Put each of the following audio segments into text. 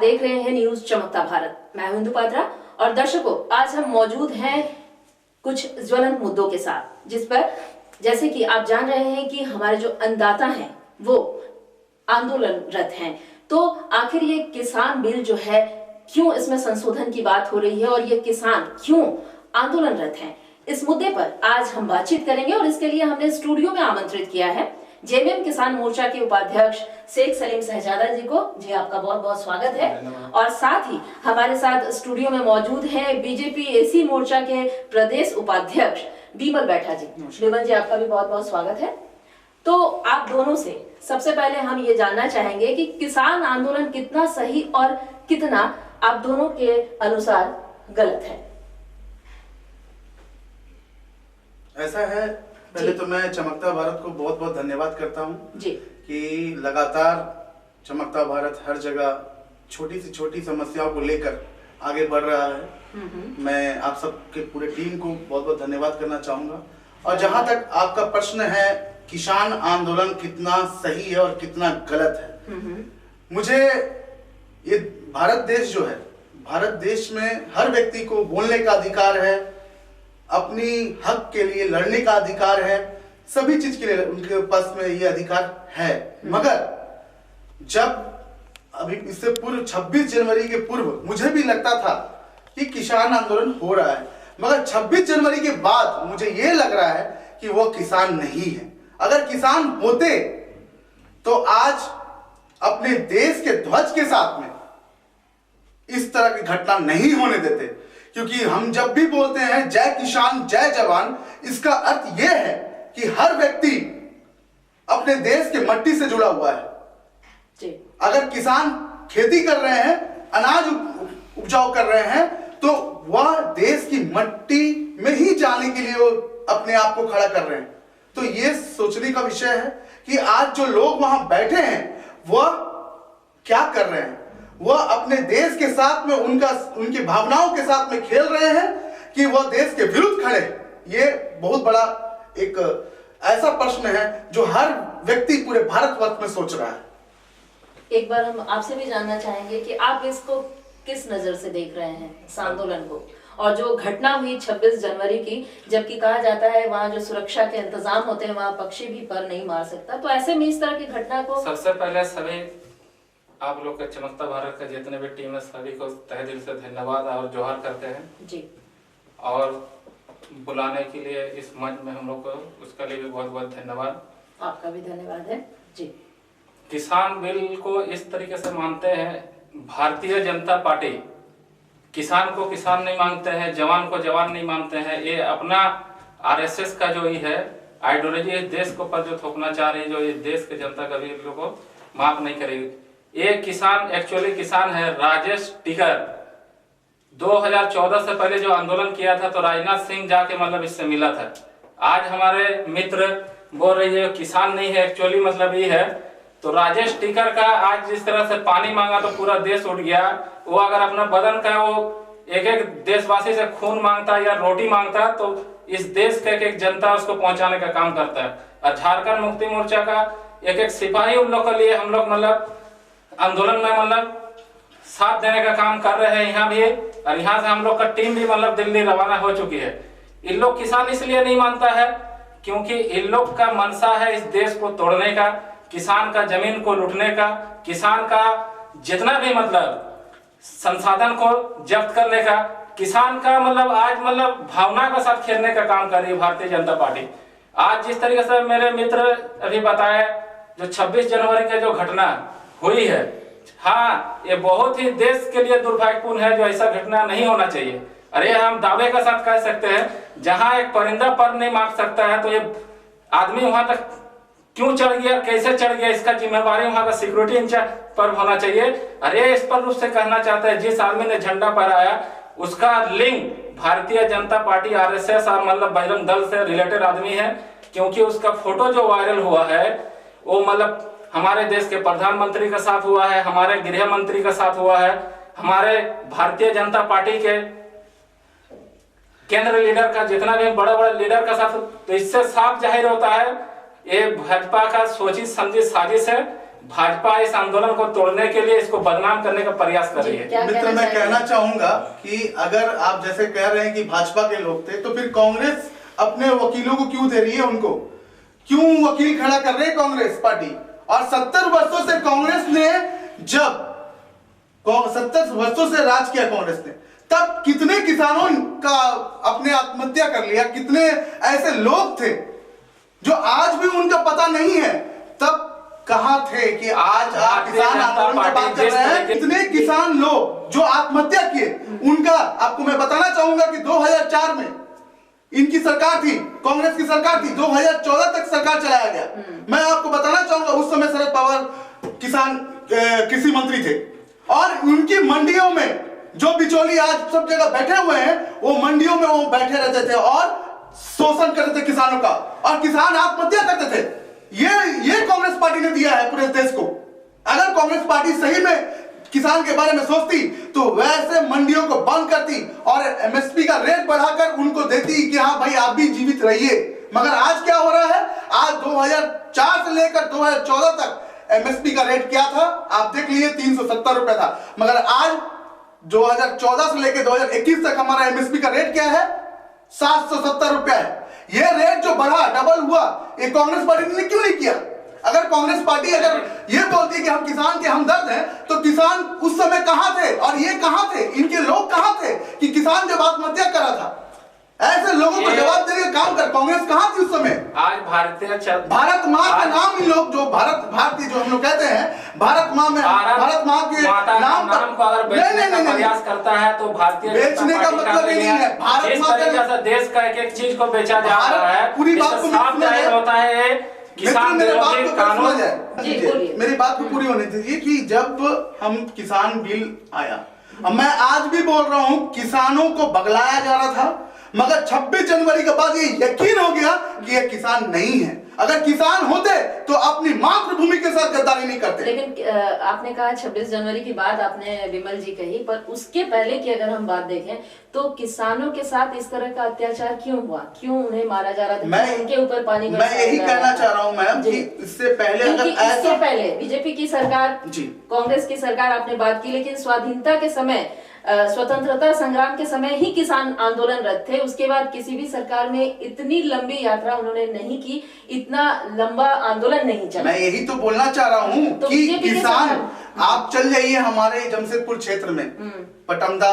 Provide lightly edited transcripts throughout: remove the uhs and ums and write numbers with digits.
देख रहे हैं न्यूज चमकता भारत। मैं हूं इंदु पात्रा और दर्शकों, आज हम मौजूद हैं कुछ ज्वलंत मुद्दों के साथ, जिस पर जैसे कि आप जान रहे हैं कि हमारे जो अन्नदाता हैं वो आंदोलनरत हैं। तो आखिर ये किसान बिल जो है, क्यों इसमें संशोधन की बात हो रही है और ये किसान क्यों आंदोलनरत हैं, इस मुद्दे पर आज हम बातचीत करेंगे। और इसके लिए हमने स्टूडियो में आमंत्रित किया है जेएमएम किसान मोर्चा के उपाध्यक्ष शेख सलीम शहजादा जी को। जी, आपका बहुत बहुत स्वागत है। और साथ ही हमारे साथ स्टूडियो में मौजूद हैं बीजेपी एसी मोर्चा के प्रदेश उपाध्यक्ष बीमल बैठा जी। बीमल जी, आपका भी बहुत बहुत स्वागत है। तो आप दोनों से सबसे पहले हम ये जानना चाहेंगे कि किसान आंदोलन कितना सही और कितना आप दोनों के अनुसार गलत है। ऐसा है, पहले तो मैं चमकता भारत को बहुत बहुत धन्यवाद करता हूँ जी कि लगातार चमकता भारत हर जगह छोटी से छोटी समस्याओं को लेकर आगे बढ़ रहा है। मैं आप सबके पूरे टीम को बहुत बहुत धन्यवाद करना चाहूँगा। और जहाँ तक आपका प्रश्न है किसान आंदोलन कितना सही है और कितना गलत है, मुझे ये भारत देश जो है, भारत देश में हर व्यक्ति को बोलने का अधिकार है, अपनी हक के लिए लड़ने का अधिकार है, सभी चीज के लिए उनके पास में ये अधिकार है। मगर जब अभी इससे पूर्व 26 जनवरी के पूर्व मुझे भी लगता था कि किसान आंदोलन हो रहा है, मगर 26 जनवरी के बाद मुझे ये लग रहा है कि वो किसान नहीं है। अगर किसान होते तो आज अपने देश के ध्वज के साथ में इस तरह की घटना नहीं होने देते। क्योंकि हम जब भी बोलते हैं जय किसान जय जवान, इसका अर्थ यह है कि हर व्यक्ति अपने देश के मट्टी से जुड़ा हुआ है जी। अगर किसान खेती कर रहे हैं, अनाज उपजाऊ कर रहे हैं, तो वह देश की मट्टी में ही जाने के लिए वो अपने आप को खड़ा कर रहे हैं। तो ये सोचने का विषय है कि आज जो लोग वहां बैठे हैं वह क्या कर रहे हैं। वह अपने देश के साथ में उनकी भावनाओं के साथ में खेल रहे हैं कि वह देश के विरुद्ध खड़े। ये बहुत बड़ा एक ऐसा प्रश्न है जो हर व्यक्ति पूरे भारतवर्ष में सोच रहा है। एक बार हम आपसे भी जानना चाहेंगे कि आप इसको किस नजर से देख रहे हैं, इस आंदोलन को, और जो घटना हुई 26 जनवरी की, जबकि कहा जाता है वहाँ जो सुरक्षा के इंतजाम होते हैं वहाँ पक्षी भी पर नहीं मार सकता, तो ऐसे में इस तरह की घटना को। सबसे पहले सभी आप लोग के चमकता भारत का जितने भी टीम है सभी को तहे दिल से धन्यवाद और जोहार करते हैं जी। और बुलाने के लिए इस मंच में हम लोग को, उसके लिए भी बहुत बहुत धन्यवाद। आपका भी धन्यवाद है जी। किसान बिल को इस तरीके से मानते हैं भारतीय जनता पार्टी, किसान को किसान नहीं मानते हैं, जवान को जवान नहीं मानते हैं। ये अपना आरएसएस का जो ही है आइडियोलॉजी, इस देश को पर जो थोपना चाह रही है, जो इस देश की जनता कभी लोगों को माफ नहीं करेगी। ये किसान एक्चुअली किसान है राजेश टिकर। 2014 से पहले जो आंदोलन किया था तो राजनाथ सिंह जाके मतलब इससे मिला था। आज हमारे मित्र बोल रही है किसान नहीं है, एक्चुअली मतलब ये है। तो राजेश टिकर का आज जिस तरह से पानी मांगा तो पूरा देश उठ गया, वो अगर अपना बदन का वो एक एक देशवासी से खून मांगता या रोटी मांगता तो इस देश के एक एक जनता उसको पहुंचाने का काम करता है। और झारखंड मुक्ति मोर्चा का एक एक सिपाही उन लोग के लिए हम लोग मतलब आंदोलन में मतलब साथ देने का काम कर रहे हैं यहाँ भी। और यहाँ से हम लोग का टीम भी मतलब दिल्ली रवाना हो चुकी है। इन लोग किसान इसलिए नहीं मानता है क्योंकि इन लोग का मनसा है इस देश को तोड़ने का, किसान का जमीन को लूटने का, किसान का जितना भी मतलब संसाधन को जब्त करने का, किसान का मतलब आज मतलब भावना के साथ खेलने का काम कर रही है भारतीय जनता पार्टी। आज जिस तरीके से मेरे मित्र अभी बताया जो 26 जनवरी का जो घटना हुई है, हाँ ये बहुत ही देश के लिए दुर्भाग्यपूर्ण है, जो ऐसा घटना नहीं होना चाहिए। अरे हम दावे के साथ कह सकते हैं जहां एक परिंदा पर नहीं मार सकता है तो ये आदमी वहां तक क्यों चढ़ गया, कैसे चढ़ गया, इसका जिम्मेवारी वहां का सिक्योरिटी इंचार्ज पर होना चाहिए। अरे इस पर रूप से कहना चाहता है जिस आदमी ने झंडा फहराया उसका link Bharatiya Janata party RSS और मतलब बजरंग दल से रिलेटेड आदमी है, क्योंकि उसका फोटो जो वायरल हुआ है वो मतलब हमारे देश के प्रधानमंत्री के साथ हुआ है, हमारे गृह मंत्री के साथ हुआ है, हमारे भारतीय जनता पार्टी के केंद्र लीडर का, जितना भी बड़े बड़े लीडर का साथ। तो इससे साफ जाहिर होता है ये भाजपा का सोची समझी साजिश है भाजपा इस आंदोलन को तोड़ने के लिए इसको बदनाम करने का प्रयास कर रही है। मित्र, मैं कहना चाहूंगा कि अगर आप जैसे कह रहे हैं कि भाजपा के लोग थे, तो फिर कांग्रेस अपने वकीलों को क्यों दे रही है? उनको क्यों वकील खड़ा कर रही है कांग्रेस पार्टी? और 70 वर्षों से कांग्रेस ने, जब 70 वर्षों से राज किया कांग्रेस ने, तब कितने किसानों का अपने आत्महत्या कर लिया, कितने ऐसे लोग थे जो आज भी उनका पता नहीं है। तब कहां थे कि आज आप किसान आंदोलन की बात कर रहे हैं? कितने किसान लोग जो आत्महत्या किए, उनका आपको मैं बताना चाहूंगा कि 2004 में इनकी सरकार थी, कांग्रेस की सरकार थी, 2014 तक सरकार चलाया गया। मैं आपको बताना चाहूंगा उस समय शरद पवार किसान कृषि मंत्री थे, और उनकी मंडियों में जो बिचौली आज सब जगह बैठे हुए हैं, वो मंडियों में वो बैठे रहते थे और शोषण करते थे किसानों का, और किसान आत्महत्या करते थे। ये कांग्रेस पार्टी ने दिया है पूरे देश को। अगर कांग्रेस पार्टी सही में किसान के बारे में सोचती तो वैसे मंडियों को बंद करती और एमएसपी का रेट बढ़ाकर उनको देती कि हाँ भाई आप भी जीवित रहिए। मगर आज क्या हो रहा है? आज 2004 से लेकर 2014 तक एमएसपी का रेट क्या था आप देख लीजिए, 370 रुपए था। मगर आज 2014 से लेकर 2021 तक हमारा एमएसपी का रेट क्या है? 770 रुपया है। ये रेट जो बढ़ा, डबल हुआ, ये कांग्रेस पार्टी ने क्यों नहीं किया? अगर कांग्रेस पार्टी अगर ये बोलती कि हम किसान के हमदर्द हैं, तो किसान उस समय कहां थे और ये कहां थे? इनके लोग कहां थे कि किसान जब आत्महत्या करा था? ऐसे लोगों को जवाब देने का काम कर। कांग्रेस कहां थी उस समय? आज भारत माँ का नाम ही लोग जो भारतीय जो हम लोग कहते हैं, भारत माँ में भारत माँ के नाम को अगर बेचने का प्रयास करता है तो भारतीय बेचने का मतलब नहीं है। भारत माँ का देश का एक चीज को बेचा जा रहा है। पूरी बात को साफ जाहिर होता है किसान विरोधी कानून। मेरी बात को पूरी होने दीजिए कि जब हम किसान बिल आया, अब मैं आज भी बोल रहा हूं, किसानों को बगलाया जा रहा था, मगर 26 जनवरी के बाद ये यकीन हो गया कि ये किसान नहीं है। अगर किसान होते तो अपनी मातृभूमि के साथ गद्दारी नहीं करते। लेकिन आपने कहा 26 जनवरी की बात आपने विमल जी कही, पर उसके पहले की अगर हम बात देखें तो किसानों के साथ इस तरह का अत्याचार क्यों हुआ? क्यों उन्हें मारा जा रहा था? मैं उनके ऊपर पानी मैं यही कहना चाह रहा हूँ मैम कि इससे पहले अगर इससे पहले बीजेपी की सरकार, कांग्रेस की सरकार आपने बात की, लेकिन स्वाधीनता के समय, स्वतंत्रता संग्राम के समय ही किसान आंदोलनरत थे। उसके बाद किसी भी सरकार में इतनी लंबी यात्रा उन्होंने नहीं की, इतना लंबा आंदोलन नहीं चला। मैं यही तो बोलना चाह रहा हूँ तो कि किसान, आप चल जाइए हमारे जमशेदपुर क्षेत्र में, पटमदा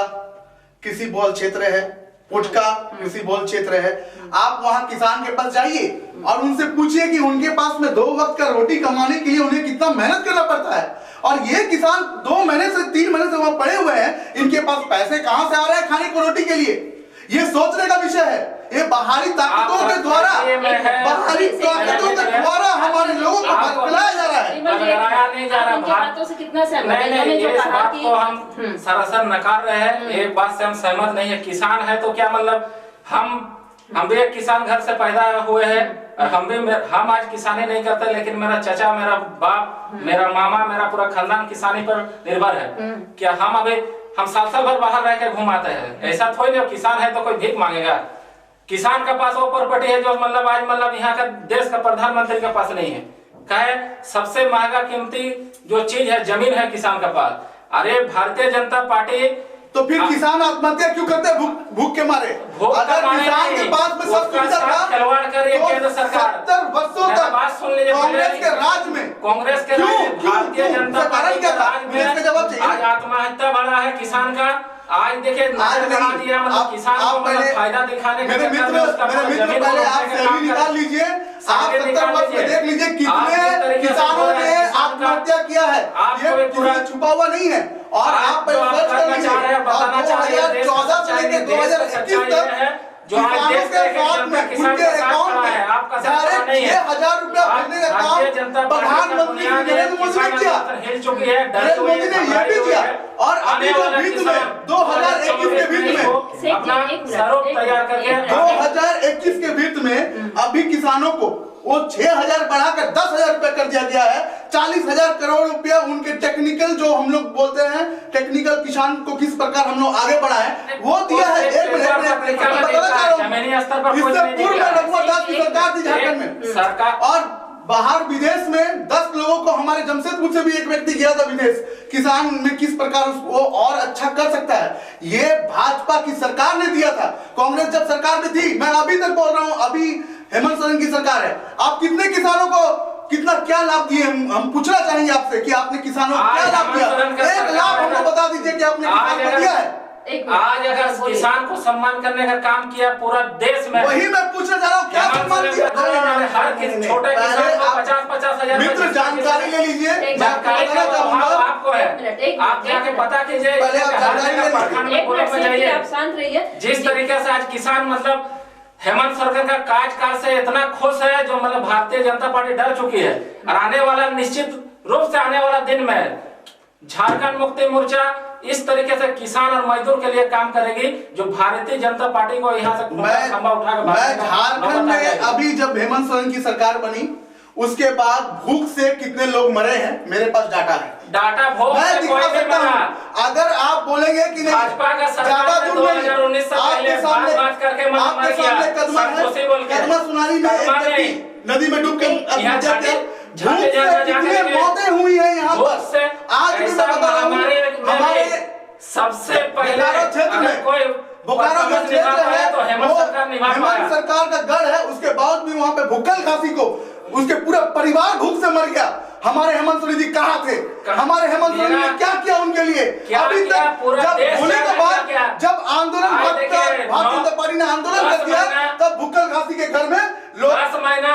कृषि बहुल क्षेत्र है, पुटका कृषि बहुल क्षेत्र है। आप वहाँ किसान के पास जाइए और उनसे पूछिए कि उनके पास में 2 वक्त का रोटी कमाने के लिए उन्हें कितना मेहनत करना पड़ता है। और ये किसान 2 महीने से 3 महीने से वहां पड़े हुए हैं, इनके पास पैसे कहां से आ रहे हैं खाने को रोटी के लिए? ये सोचने का विषय है। ये बाहरी ताकतों के द्वारा हमारे लोगों को भटकाया जा रहा है। नहीं जा रहा। बातों से कितना सहमत है? नहीं, इस बात को हम सरासर नकार रहे हैं। एक बात से हम सहमत नहीं है। किसान है तो क्या मतलब, हम भी एक किसान घर से पैदा हुए हैं और हम आज किसानी नहीं करते, लेकिन मेरा चचा, मेरा बाप, मेरा मामा, मेरा पूरा खानदान किसानी पर निर्भर है। क्या हम साल भर बाहर रह के घुमाते हैं? ऐसा थोड़ी नहीं किसान है तो कोई भीख मांगेगा। किसान का पास वो प्रॉपर्टी है जो आज यहाँ का देश का प्रधानमंत्री के पास नहीं है। कहे सबसे महंगा कीमती जो चीज है जमीन है किसान के पास। अरे भारतीय जनता पार्टी तो फिर किसान आत्महत्या क्यों करते हैं? भूख के मारे। अगर किसान के पास में सब सुविधा था, खिलवाड़ कर रही है केंद्र सरकार। 70 वर्षों तक कांग्रेस के राज में, भारतीय जनता पार्टी के राज में आज आत्महत्या बढ़ा है किसान का। आज देखिए किसान को फायदा दिखाने मेरे मित्र पहले आप सैलरी निकाल लीजिए। आप 70 वर्ष में देख लीजिए कितने किसानों ने आत्महत्या किया है। ये पूरा छुपा हुआ नहीं है। और आप सर्च कर लीजिए, 2014 से लेकर 2021 तक जो किसानों के साथ में उनके अकाउंट में डायरेक्ट 6,000 रुपया भेजने का काम प्रधानमंत्री नरेंद्र मोदी ने किया। नरेंद्र मोदी ने ये भी किया। और अभी जो वित्त में 2021 के वित्त में अपना स्वरूप तैयार करके 2021 के वित्त में अभी किसानों को वो 6,000 बढ़ाकर 10,000 रुपया कर दिया गया है। 40,000 करोड़ रुपया उनके टेक्निकल, जो हम लोग बोलते हैं टेक्निकल, किसान को किस प्रकार हम लोग आगे बढ़ाए, वो दिया है। एक मिनट इससे पूर्व रघुवर दास की सरकार थी झारखंड में सरकार, और बाहर विदेश में 10 लोगों को, हमारे जमशेदपुर से भी एक व्यक्ति गया था विदेश, किसान में किस प्रकार वो और अच्छा कर सकता है, ये भाजपा की सरकार ने दिया था। कांग्रेस जब सरकार में थी, मैं अभी तक बोल रहा हूं, अभी हेमंत सोरेन की सरकार है, आप कितने किसानों को कितना क्या लाभ दिए, हम पूछना चाहेंगे आपसे कि आपने किसानों को क्या लाभ दिया, एक लाभ हमको बता दीजिए कि आपने किसानों को दिया है। आज अगर किसान को सम्मान करने का काम किया पूरा देश में, वही मैं पूछना चाह रहा हूँ, क्या सम्मान दिया? हर छोटे किसान को 50-50 हजार मित्र जानकारी ले लीजिए, जानकारी आपको है, आप जाके पता कीजिए, पहले आप जानकारी आप शांत रहिए। जिस तरीके से आज किसान मतलब हेमंत सरकार का कार्यकाल से इतना खुश है, जो मतलब भारतीय जनता पार्टी डर चुकी है, और आने वाला निश्चित रूप से आने वाला दिन में झारखंड मुक्ति मोर्चा इस तरीके से किसान और मजदूर के लिए काम करेगी, जो भारतीय जनता पार्टी को यहाँ से मैं झारखंड में अभी जब हेमंत सोरेन की सरकार बनी उसके बाद भूख से कितने लोग मरे हैं, मेरे पास डाटा है, डाटा भूख मैं से दिखा कोई नहीं सकता मरा। हूं। अगर आप बोलेंगे कि नहीं, भाजपा का सरकार ने 2019 से पहले बात करके आपके सामने कदमा सुनारी में एक व्यक्ति नदी में डूब के कितने मौतें हुई है यहाँ पर। आज भी मैं बता रहा हूँ, हमारे सबसे पहले क्षेत्र में कोई बोकारो जो क्षेत्र है तो हेमंत सरकार का गढ़ है, उसके बाद भी वहाँ पे भुक्कल खासी को उसके पूरा परिवार भूख से मर गया। हमारे हेमंत सोरेन जी कहाँ थे? हमारे हेमंत सोरेन ने क्या किया उनके लिए? अभी तक जब होने के बाद जब आंदोलन भारतीय जनता पार्टी ने आंदोलन कर दिया, तब भुक्कल खासी के घर में लोग 10 महीना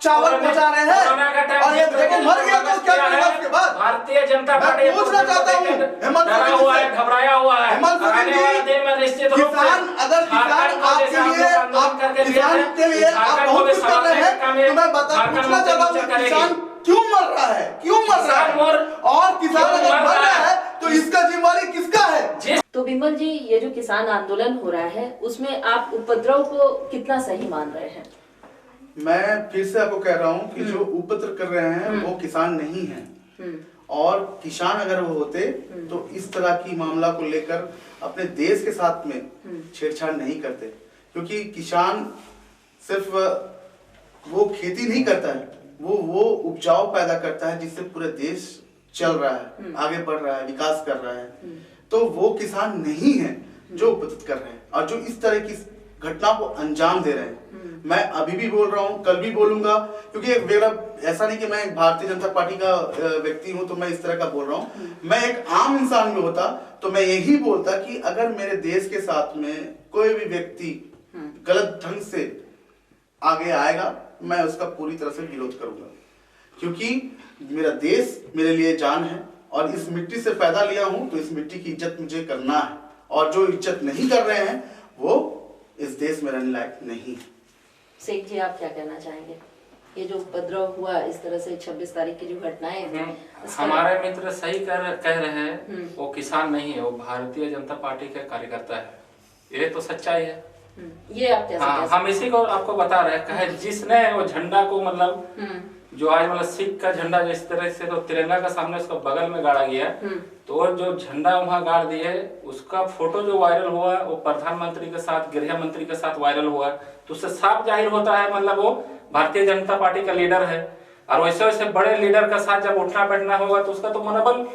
चावल पहुंचा रहे हैं, और ये देखो मर गया तो क्या करेगा उसके बाद? भारतीय जनता पार्टी पूछना चाहता हूँ हेमंत सोरेन हुआ है, घबराया हुआ है। हेमंत सोरेन जी, किसान अगर किसान आपके लिए, आप किसान के लिए आप बहुत कुछ कर रहे हैं, तो मैं पूछना चाहता हूँ किसान क्यों मर रहा है, क्यों मर रहा है? और किसान अगर मर रहा है तो इसका जिम्मेवारी किसका है? तो बिमल जी, ये जो किसान आंदोलन हो रहा है उसमें आप उपद्रव को कितना सही मान रहे हैं? मैं फिर से आपको कह रहा हूँ कि जो उपद्रव कर रहे हैं वो किसान नहीं है, और किसान अगर वो होते तो इस तरह की मामला को लेकर अपने देश के साथ में छेड़छाड़ नहीं करते, क्योंकि किसान सिर्फ वो खेती नहीं करता है, वो उपजाऊ पैदा करता है जिससे पूरा देश चल रहा है, आगे बढ़ रहा है, विकास कर रहा है। तो वो किसान नहीं है जो उपद्रव कर रहे हैं और जो इस तरह की घटना को अंजाम दे रहे हैं। मैं अभी भी बोल रहा हूँ, कल भी बोलूंगा, क्योंकि एक मेरा ऐसा नहीं कि मैं भारतीय जनता पार्टी का व्यक्ति हूँ तो मैं इस तरह का बोल रहा हूँ। मैं एक आम इंसान भी होता तो मैं यही बोलता कि अगर मेरे देश के साथ में कोई भी व्यक्ति गलत ढंग से आगे आएगा, मैं उसका पूरी तरह से विरोध करूंगा, क्योंकि मेरा देश मेरे लिए जान है और इस मिट्टी से पैदा लिया हूं, तो इस मिट्टी की इज्जत मुझे करना है, और जो इज्जत नहीं कर रहे हैं वो इस देश में रहने लायक नहीं है। शेख जी, आप क्या कहना चाहेंगे? ये जो उपद्रव हुआ इस तरह से 26 तारीख की जो घटनाएं हैं, हमारे मित्र सही कह रहे हैं, वो किसान नहीं है, वो भारतीय जनता पार्टी के कार्यकर्ता है, ये तो सच्चाई है। ये आप कैसे हाँ, हम इसी को आपको बता रहे हैं, जिसने वो झंडा को मतलब जो आज मतलब सिख का झंडा जिस तरह से तो तिरंगा का सामने उसको बगल में गाड़ा गया, तो जो झंडा वहाँ गाड़ दिए, उसका फोटो जो वायरल हुआ वो प्रधानमंत्री के साथ, गृह मंत्री के साथ वायरल हुआ, तो उससे साफ जाहिर होता है मतलब वो भारतीय जनता पार्टी का लीडर है। और वैसे वैसे बड़े लीडर का साथ जब उठना बैठना होगा तो उसका तो मनोबल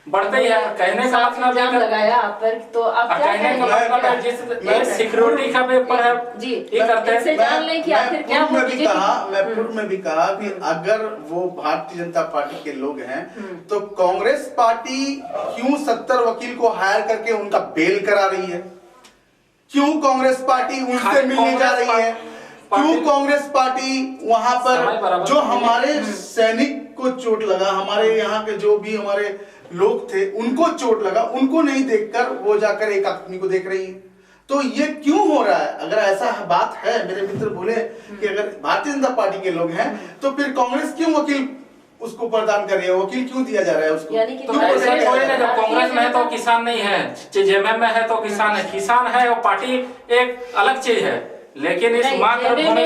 बढ़ता ही है। कहने का मतलब लगाया आप पर, तो आप क्या कहने का मतलब है जिस सिक्योरिटी का पेपर है जी, ये करते हैं। जान लें कि आखिर क्या हो। मैं पूर्व में भी कहा कि अगर वो भारतीय जनता पार्टी के लोग हैं तो कांग्रेस पार्टी क्यों 70 वकील को हायर करके उनका बेल करा रही है? क्यों कांग्रेस पार्टी उनसे मिलने जा रही है? क्यों कांग्रेस पार्टी वहां पर जो हमारे सैनिक को चोट लगा, हमारे यहाँ के जो भी हमारे लोग थे उनको चोट लगा, उनको नहीं देखकर वो जाकर एक आदमी को देख रही है? तो ये क्यों हो रहा है? अगर ऐसा बात है, मेरे मित्र बोले कि अगर भारतीय जनता पार्टी के लोग हैं तो फिर कांग्रेस क्यों वकील उसको प्रदान कर रही है? वकील क्यों दिया जा रहा है उसको? यानी कि तो ऐसे कोई नहीं, जब कांग्रेस में है तो किसान नहीं है, जेएमएम में है तो किसान है। किसान है वो पार्टी एक अलग चीज है, लेकिन इस मातृभूमि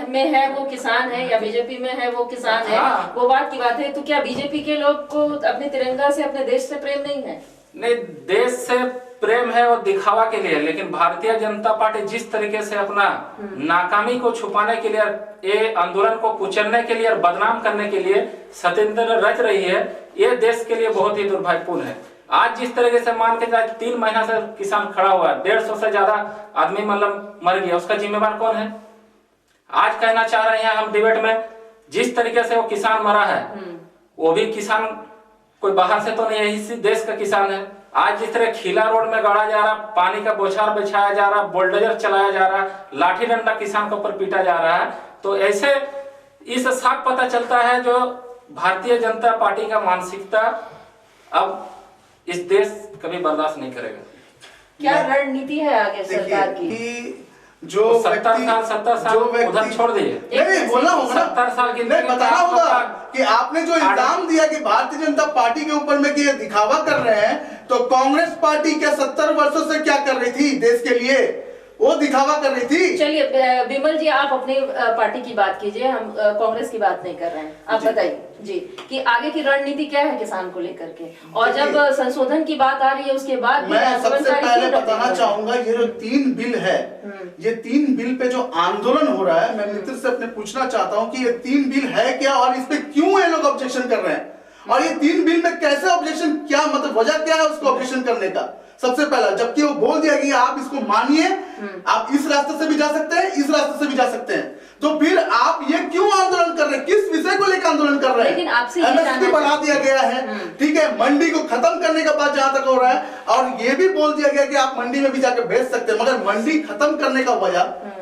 में है वो किसान है या बीजेपी में है वो किसान है, वो बात की बात है। तो क्या बीजेपी के लोग को अपने तिरंगा से, अपने देश से प्रेम नहीं है? नहीं, देश से प्रेम है और दिखावा के लिए, लेकिन भारतीय जनता पार्टी जिस तरीके से अपना नाकामी को छुपाने के लिए, ये आंदोलन को कुचलने के लिए और बदनाम करने के लिए षड्यंत्र रच रही है, ये देश के लिए बहुत ही दुर्भाग्यपूर्ण है। आज जिस तरीके से मान के जाए 3 महीना से किसान खड़ा हुआ है, 150 से ज्यादा आदमी मतलब मर गया, उसका जिम्मेवार कौन है? आज कहना चाह रहे हैं हम डिबेट में, जिस तरीके से वो किसान मरा है, वो भी किसान कोई बाहर से तो नहीं है, इसी देश का किसान है। आज जिस तरह खीला रोड में गाड़ा जा रहा, पानी का बौछार बिछाया जा रहा, बुलडोजर चलाया जा रहा, लाठी डंडा किसान के ऊपर पीटा जा रहा है, तो ऐसे इस साफ पता चलता है जो भारतीय जनता पार्टी का मानसिकता अब इस देश कभी बर्दाश्त नहीं करेगा। क्या रणनीति है आगे सरकार की? जो 70 साल उधर छोड़ दिए, नहीं बोलना होगा ना, 70 साल की नहीं बताना होगा कि आपने जो इल्जाम दिया कि भारतीय जनता पार्टी के ऊपर में कि ये दिखावा कर रहे हैं, तो कांग्रेस पार्टी क्या 70 वर्षों से क्या कर रही थी देश के लिए? वो दिखावा कर रही थी। चलिए विमल जी, आप अपनी पार्टी की बात कीजिए, हम कांग्रेस की बात नहीं कर रहे हैं। आप बताइए जी कि आगे की रणनीति क्या है किसान को लेकर के, और जब संशोधन की बात आ रही है उसके बाद मैं सबसे पहले बताना चाहूंगा, ये जो 3 बिल है, ये 3 बिल पे जो आंदोलन हो रहा है, मैं मित्र से अपने पूछना चाहता हूँ कि ये 3 बिल है क्या और इस पे क्यों ये लोग ऑब्जेक्शन कर रहे हैं, और ये 3 बिल में कैसे ऑब्जेक्शन, क्या मतलब वजह क्या है उसको ऑब्जेक्शन करने का? सबसे पहला, जबकि वो बोल दिया कि आप इसको मानिए, आप इस रास्ते से भी जा सकते हैं, इस रास्ते से भी जा सकते हैं, तो फिर आप ये क्यों आंदोलन कर रहे हैं? किस विषय को लेकर आंदोलन कर रहे हैं? लेकिन आपसे एमएसपी बढ़ा दिया गया है, ठीक है, मंडी को खत्म करने का बात जहां तक हो रहा है, और ये भी बोल दिया गया कि आप मंडी में भी जाकर बेच सकते हैं, मगर मंडी खत्म करने का वजह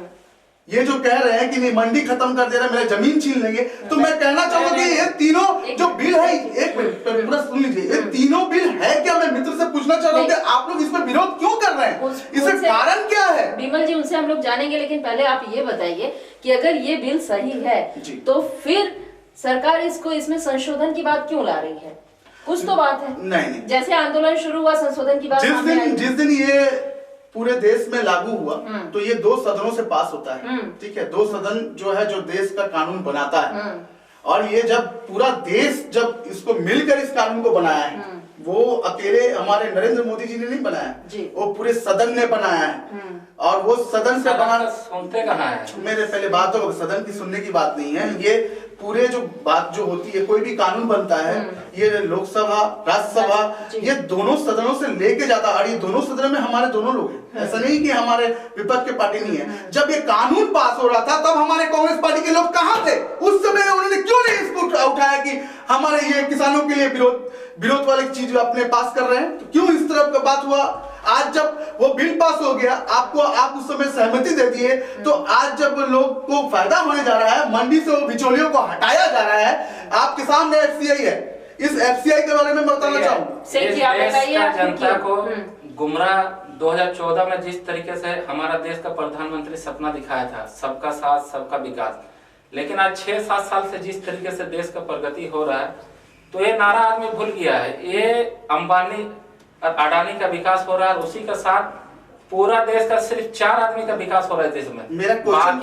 ये जो कह रहे हैं कि नहीं मंडी खत्म कर दे रहे हैं, मेरा जमीन छीन लेंगे, तो मैं कहना चाहूंगा कि ये तीनों जो बिल है, एक मिनट पूरा सुन लीजिए, ये तीनों बिल है क्या? मैं मित्र से पूछना चाह रहा हूँ कि आप लोग इसमें विरोध क्यों कर रहे हैं, इसका कारण क्या है? विमल जी, उनसे हम लोग जानेंगे, लेकिन पहले आप ये बताइए कि अगर ये बिल सही है तो फिर सरकार इसको इसमें संशोधन की बात क्यों ला रही है? कुछ तो बात है। नहीं, जैसे आंदोलन शुरू हुआ, संशोधन की बात जिस दिन ये पूरे देश में लागू हुआ, तो ये 2 सदनों से पास होता है, ठीक है, 2 सदन जो है जो देश का कानून बनाता है, और ये जब पूरा देश जब इसको मिलकर इस कानून को बनाया है, वो अकेले हमारे नरेंद्र मोदी जी ने नहीं बनाया, वो पूरे सदन ने बनाया है, और वो सदन से बनाना सुनते कहाँ है? मेरे पहले बात तो सदन की सुनने की बात नहीं है, ये पूरे जो बात जो होती है, कोई भी कानून बनता है, ये लोकसभा राज्यसभा ये दोनों सदनों से लेके जाता है, और ये दोनों सदनों में हमारे दोनों लोग हैं, ऐसा नहीं कि हमारे विपक्ष के पार्टी नहीं है। जब ये कानून पास हो रहा था तब हमारे कांग्रेस पार्टी के लोग कहाँ थे? उस समय उन्होंने क्यों नहीं इसको उठाया कि हमारे ये किसानों के लिए विरोध वाली चीज अपने पास कर रहे हैं? तो क्यों इस तरह का बात हुआ? आज जब वो बिल पास हो गया, आप उस समय सहमति दे दिए, तो आज जब लोग को फायदा होने जा रहा है, मंडी से वो बिचौलियों को हटाया जा रहा है, आपके सामने एफसीआई है, इस एफसीआई के बारे में बताना चाहूंगा। जनता को गुमराह 2014 में जिस तरीके से हमारा देश का प्रधानमंत्री सपना दिखाया था, सबका साथ सबका विकास, लेकिन आज 6-7 साल से जिस तरीके से देश का प्रगति हो रहा है, तो ये नारा आदमी भूल गया है। ये अंबानी और अडानी का विकास हो रहा है, उसी के साथ पूरा देश का सिर्फ 4 आदमी का विकास हो रहा है देश में। मेरा क्वेश्चन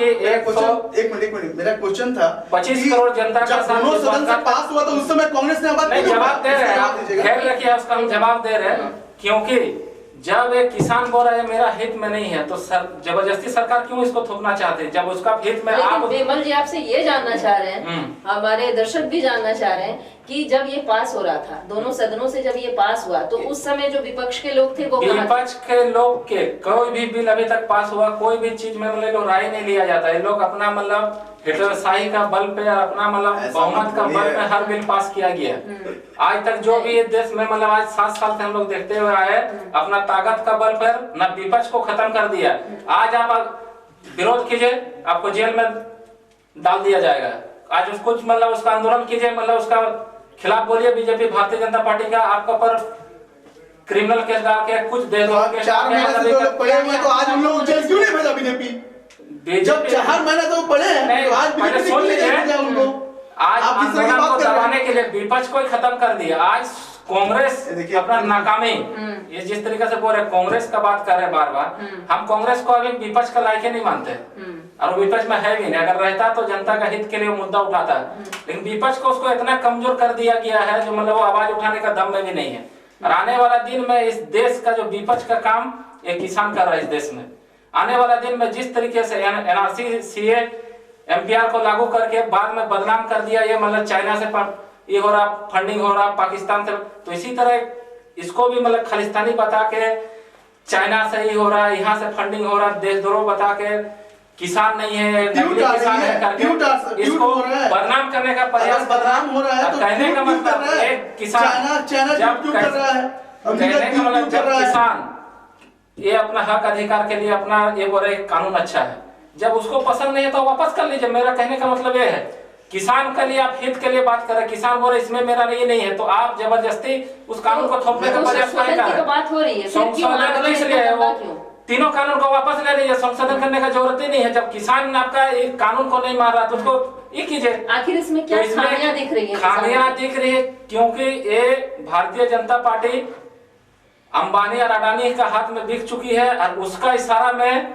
एक मिनट मेरा क्वेश्चन था 25 करोड़ जनता का दोनों सदन से पास हुआ, तो उस समय कांग्रेस ने जवाब दे रहे हैं, खैर रखिए उसका हम जवाब दे रहे हैं, क्योंकि जब एक किसान बोल रहा है मेरा हित में नहीं है, तो जबरदस्ती सरकार क्यों इसको थोपना चाहते हैं? जब उसका हित में आप विमल जी आपसे ये जानना चाह रहे हैं, हमारे दर्शक भी जानना चाह रहे हैं कि जब ये पास हो रहा था, दोनों सदनों से जब ये पास हुआ, तो उस समय जो विपक्ष के लोग थे वो विपक्ष के लोग के कोई भी बिल अभी तक पास हुआ, कोई भी चीज में मतलब राय नहीं लिया जाता है। लोग अपना मतलब हिटलरशाही का बल पे और अपना मतलब बहुमत का बल पे हर बिल पास किया गया। आज तक जो भी देश में मतलब आज 7 साल से हम लोग देखते हुए आए, अपना ताकत का बल पर न विपक्ष को खत्म कर दिया। आज आप विरोध कीजिए, आपको जेल में डाल दिया जाएगा। आज उसको मतलब उसका आंदोलन कीजिए, मतलब उसका खिलाफ बोलिए, बीजेपी भारतीय जनता पार्टी का आपका पर क्रिमिनल केस डाल के कुछ दे दो। 4 महीने से जो लोग पड़े हुए, तो आज उन लोगों को जेल क्यों नहीं भेजा बीजेपी? जब 4 महीने तो पड़े हैं, तो आज बीजेपी क्यों नहीं भेजा उनको? आज आंदोलन को दबाने के लिए विपक्ष को ही खत्म कर दिया। आज कांग्रेस अपना नाकामी, ये जिस तरीके से बोल रहे कांग्रेस का बात कर रहे बार बार, हम कांग्रेस को अभी विपक्ष का लायक नहीं मानते, और विपक्ष में है भी नहीं। अगर रहता तो जनता का हित के लिए मुद्दा उठाता, लेकिन विपक्ष को उसको इतना कमजोर कर दिया गया है जो मतलब वो आवाज उठाने का दम में भी नहीं है। और आने वाला दिन में इस देश का जो विपक्ष का काम ये किसान कर रहा है इस देश में। आने वाला दिन में जिस तरीके से NRC CA MPR को लागू करके बाद में बदनाम कर दिया, ये मतलब चाइना से ये हो रहा, फंडिंग हो रहा पाकिस्तान से, तो इसी तरह इसको भी मतलब खालिस्तानी बता के चाइना से ही हो रहा है, यहाँ से फंडिंग हो रहा है, देशद्रोह बता के किसान नहीं है, नकली किसान है करके इसको बदनाम करने का प्रयास बदनाम हो रहा है। तो कहने का मतलब एक किसान जब किसान ये अपना हक अधिकार के लिए अपना ये बोल रहे कानून अच्छा है, जब उसको पसंद नहीं है तो वापस कर लीजिए। मेरा कहने का मतलब ये है किसान के लिए आप हित के लिए बात कर रहे, किसान बोल रहे इसमें मेरा नहीं है, तो आप जबरदस्ती उस कानून को थोपने का प्रयास कर रहे हैं। संशोधन किस लिए है? वो तीनों कानून को वापस ले लीजिए, संशोधन करने का जरूरत ही नहीं है। जब किसान आपका एक कानून को नहीं मार रहा तो उसको ये कीजिए। आखिर इसमें क्या खामियां दिख रही है? खामियां दिख रही है क्योंकि ये भारतीय जनता पार्टी अंबानी और अडानी का हाथ में बिक चुकी है और उसका इशारा में